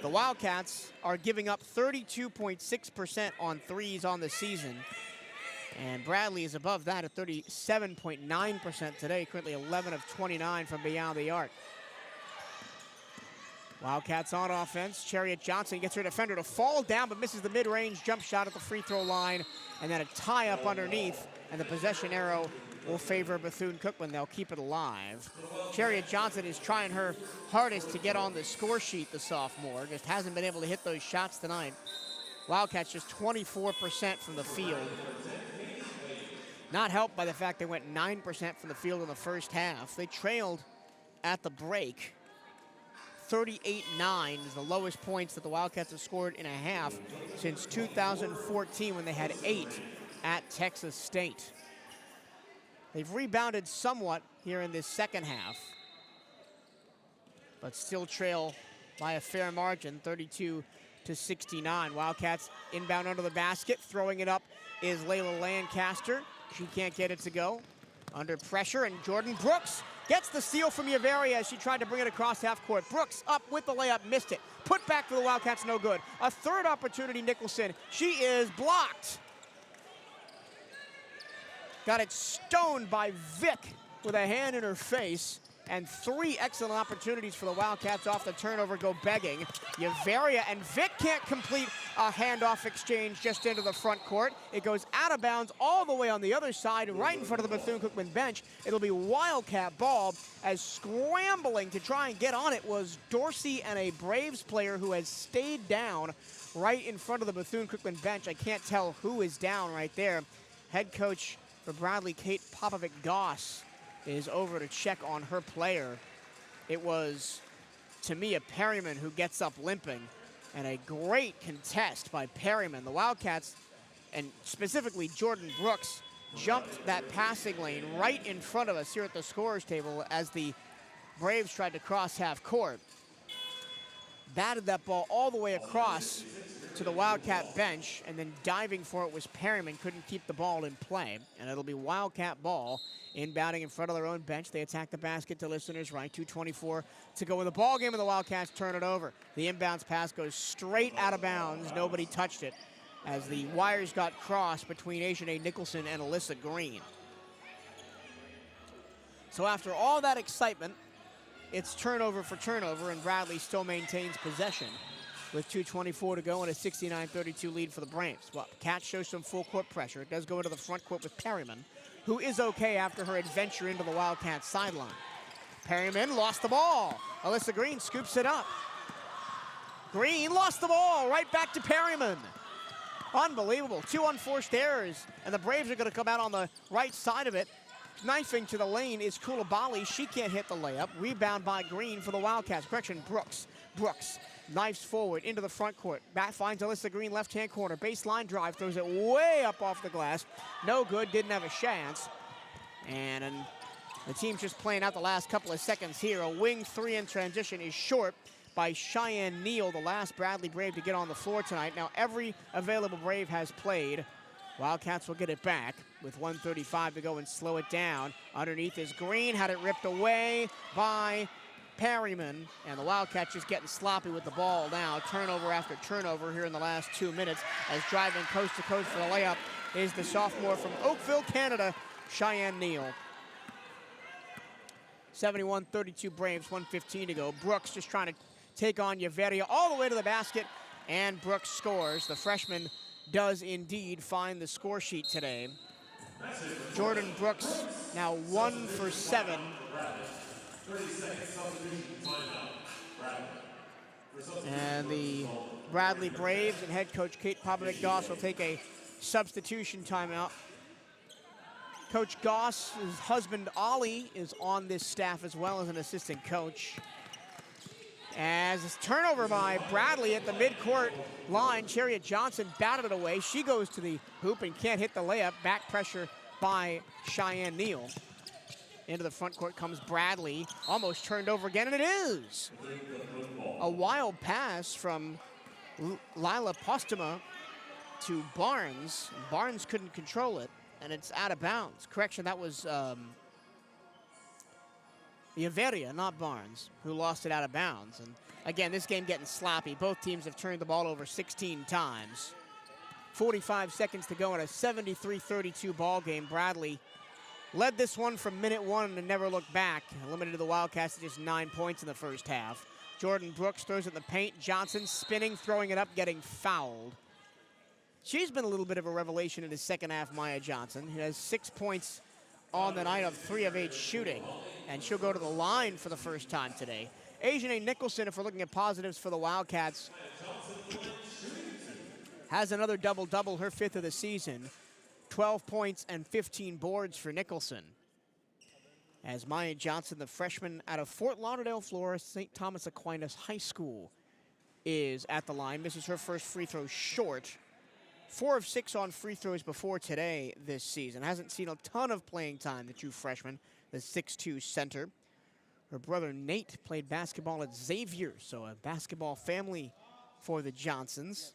The Wildcats are giving up 32.6% on threes on the season. And Bradley is above that at 37.9% today, currently 11 of 29 from beyond the arc. Wildcats on offense. Chariot Johnson gets her defender to fall down, but misses the mid-range jump shot at the free throw line. And then a tie-up underneath, and the possession arrow will favor Bethune-Cookman. They'll keep it alive. Chariot Johnson is trying her hardest to get on the score sheet, the sophomore. Just hasn't been able to hit those shots tonight. Wildcats just 24% from the field. Not helped by the fact they went 9% from the field in the first half. They trailed at the break. 38-9 is the lowest points that the Wildcats have scored in a half since 2014 when they had 8 at Texas State. They've rebounded somewhat here in this second half, but still trail by a fair margin, 32-69. Wildcats inbound under the basket. Throwing it up is Layla Lancaster. She can't get it to go. Under pressure, and Jordan Brooks gets the steal from Yaveria as she tried to bring it across half court. Brooks up with the layup, missed it. Put back for the Wildcats, no good. A third opportunity, Nicholson. She is blocked. Got it stoned by Vick with a hand in her face. And 3 excellent opportunities for the Wildcats off the turnover go begging. Yaveria and Vick can't complete a handoff exchange just into the front court. It goes out of bounds all the way on the other side, right in front of the Bethune-Cookman bench. It'll be Wildcat ball, as scrambling to try and get on it was Dorsey and a Braves player who has stayed down right in front of the Bethune-Cookman bench. I can't tell who is down right there. Head coach for Bradley, Kate Popovic-Goss, is over to check on her player. It was Tamia Perryman who gets up limping. And a great contest by Perryman. The Wildcats, and specifically Jordan Brooks, jumped that passing lane right in front of us here at the scorer's table as the Braves tried to cross half court. Batted that ball all the way across to the Wildcat bench, and then diving for it was Perryman. Couldn't keep the ball in play, and it'll be Wildcat ball. Inbounding in front of their own bench. They attack the basket to listeners right. 2:24 to go in the ball game, and the Wildcats turn it over. The inbounds pass goes straight out of bounds. Nobody touched it as the wires got crossed between Ajane Nicholson and Alyssa Green. So after all that excitement, it's turnover for turnover, and Bradley still maintains possession with 2:24 to go and a 69-32 lead for the Braves. Well, Cats show some full court pressure. It does go into the front court with Perryman, who is okay after her adventure into the Wildcats sideline. Perryman lost the ball. Alyssa Green scoops it up. Green lost the ball, right back to Perryman. Unbelievable, 2 unforced errors, and the Braves are gonna come out on the right side of it. Knifing to the lane is Coulibaly. She can't hit the layup. Rebound by Green for the Wildcats. Correction, Brooks. Brooks knifes forward into the front court. Back finds Alyssa Green, left-hand corner. Baseline drive, throws it way up off the glass. No good, didn't have a chance. And the team's just playing out the last couple of seconds here. A wing 3 in transition is short by Cheyenne Neal, the last Bradley Brave to get on the floor tonight. Now every available Brave has played. Wildcats will get it back with 1:35 to go and slow it down. Underneath is Green, had it ripped away by Perryman, and the Wildcats just getting sloppy with the ball now. Turnover after turnover here in the last 2 minutes, as driving coast to coast for the layup is the sophomore from Oakville, Canada, Cheyenne Neal. 71-32 Braves, 1:15 to go. Brooks just trying to take on Yaveria all the way to the basket, and Brooks scores. The freshman does indeed find the score sheet today. Jordan Brooks now 1 for 7. And the Bradley Braves and head coach Kate Popovic-Goss will take a substitution timeout. Coach Goss' husband Ollie is on this staff as well as an assistant coach. As it's turnover by Bradley at the midcourt line, Chariot Johnson batted it away. She goes to the hoop and can't hit the layup. Back pressure by Cheyenne Neal. Into the front court comes Bradley. Almost turned over again, and it is. A wild pass from Lila Postuma to Barnes. Barnes couldn't control it, and it's out of bounds. Correction, that was Yaveria, not Barnes, who lost it out of bounds. And again, this game getting sloppy. Both teams have turned the ball over 16 times. 45 seconds to go in a 73-32 ball game. Bradley led this one from minute 1 and never looked back. Limited to the Wildcats to just 9 points in the first half. Jordan Brooks throws it in the paint. Johnson spinning, throwing it up, getting fouled. She's been a little bit of a revelation in the second half, Maya Johnson. Who has 6 points on the night of 3 of 8 shooting. And she'll go to the line for the first time today. Ajane Nicholson, if we're looking at positives for the Wildcats, has another double-double, her 5th of the season. 12 points and 15 boards for Nicholson. As Maya Johnson, the freshman out of Fort Lauderdale, Florida, St. Thomas Aquinas High School, is at the line. Misses her first free throw short. 4 of 6 on free throws before today this season. Hasn't seen a ton of playing time, the true freshman, the 6'2 center. Her brother Nate played basketball at Xavier, so a basketball family for the Johnsons.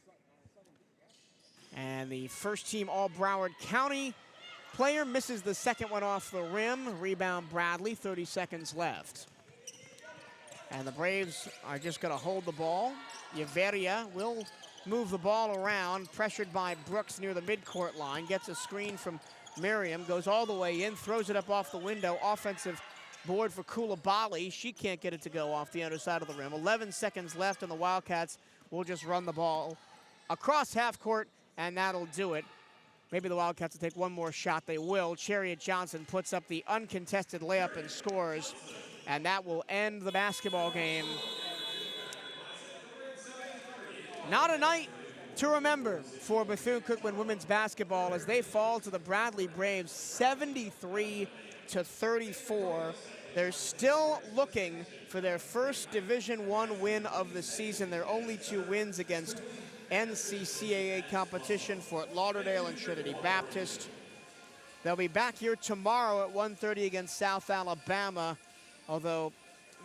And the first team All Broward County player misses the second one off the rim. Rebound Bradley, 30 seconds left. And the Braves are just gonna hold the ball. Yaveria will move the ball around, pressured by Brooks near the midcourt line. Gets a screen from Miriam, goes all the way in, throws it up off the window. Offensive board for Coulibaly. She can't get it to go off the underside of the rim. 11 seconds left, and the Wildcats will just run the ball across half court, and that'll do it. Maybe the Wildcats will take one more shot. They will. Chariot Johnson puts up the uncontested layup and scores, and that will end the basketball game. Not a night to remember for Bethune-Cookman women's basketball as they fall to the Bradley Braves 73 38-34. They're still looking for their first Division I win of the season. Their only 2 wins against NCCAA competition, Fort Lauderdale and Trinity Baptist. They'll be back here tomorrow at 1:30 against South Alabama, although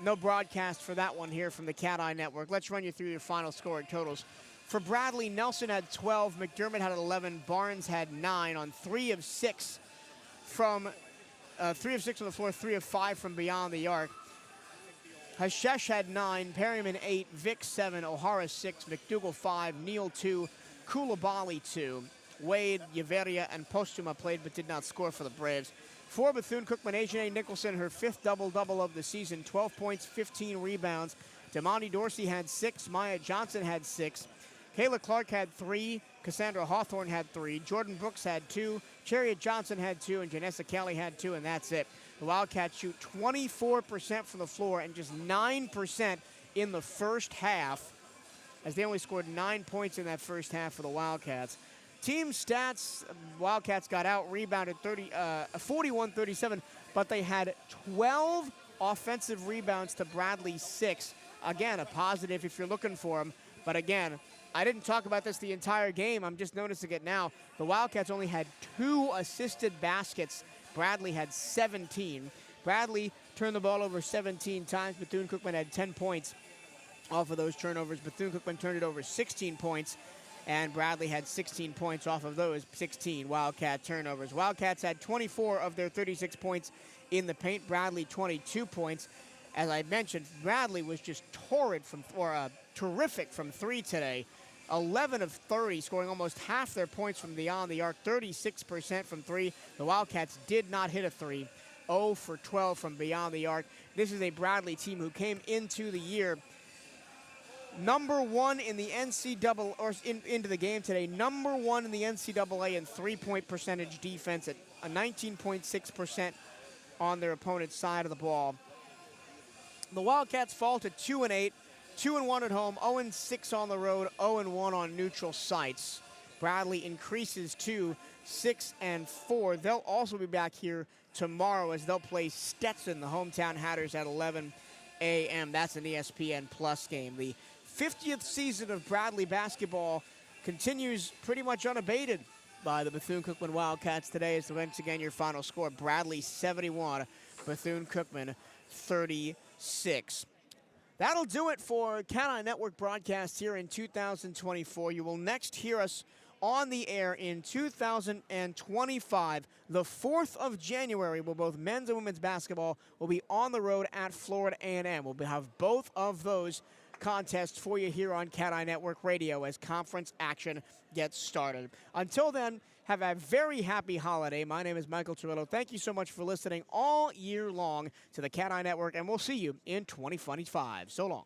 no broadcast for that one here from the Cat Eye Network. Let's run you through your final scoring totals. For Bradley, Nelson had 12, McDermott had 11, Barnes had 9 on 3 of 6 from 3 of 6 on the floor, 3 of 5 from beyond the arc. Hashesh had 9, Perryman 8, Vic 7, O'Hara 6, McDougal 5, Neal 2, Koulibaly 2. Wade, Yaveria, and Postuma played but did not score for the Braves. For Bethune-Cookman, Ajahnay Nicholson, her 5th double-double of the season, 12 points, 15 rebounds. Damani Dorsey had 6, Maya Johnson had 6. Kayla Clark had 3, Cassandra Hawthorne had 3, Jordan Brooks had 2, Chariot Johnson had 2, and Janessa Kelly had 2, and that's it. The Wildcats shoot 24% from the floor and just 9% in the first half, as they only scored 9 points in that first half for the Wildcats. Team stats, Wildcats got out-rebounded 41-37, but they had 12 offensive rebounds to Bradley's 6. Again, a positive if you're looking for them, but again, I didn't talk about this the entire game. I'm just noticing it now. The Wildcats only had 2 assisted baskets. Bradley had 17. Bradley turned the ball over 17 times. Bethune-Cookman had 10 points off of those turnovers. Bethune-Cookman turned it over 16 points, and Bradley had 16 points off of those 16 Wildcat turnovers. Wildcats had 24 of their 36 points in the paint. Bradley 22 points. As I mentioned, Bradley was just terrific from 3 today. 11 of 30, scoring almost half their points from beyond the arc, 36% from 3. The Wildcats did not hit a 3. 0 for 12 from beyond the arc. This is a Bradley team who came into the year number 1 in the NCAA, or into the game today, number 1 in the NCAA in 3-point percentage defense at a 19.6% on their opponent's side of the ball. The Wildcats fall to 2-8. 2-1 at home, 0-6 on the road, 0-1 on neutral sites. Bradley increases to 6-4. They'll also be back here tomorrow as they'll play Stetson, the hometown Hatters, at 11 a.m. That's an ESPN Plus game. The 50th season of Bradley basketball continues pretty much unabated by the Bethune-Cookman Wildcats. Today is once again your final score. Bradley 71, Bethune-Cookman 36. That'll do it for Cat Eye Network broadcast here in 2024. You will next hear us on the air in 2025. The 4th of January, where both men's and women's basketball will be on the road at Florida A&M. We'll have both of those contests for you here on Cat Eye Network Radio as conference action gets started. Until then, have a very happy holiday. My name is Michael Turillo. Thank you so much for listening all year long to the Cat Eye Network, and we'll see you in 2025. So long.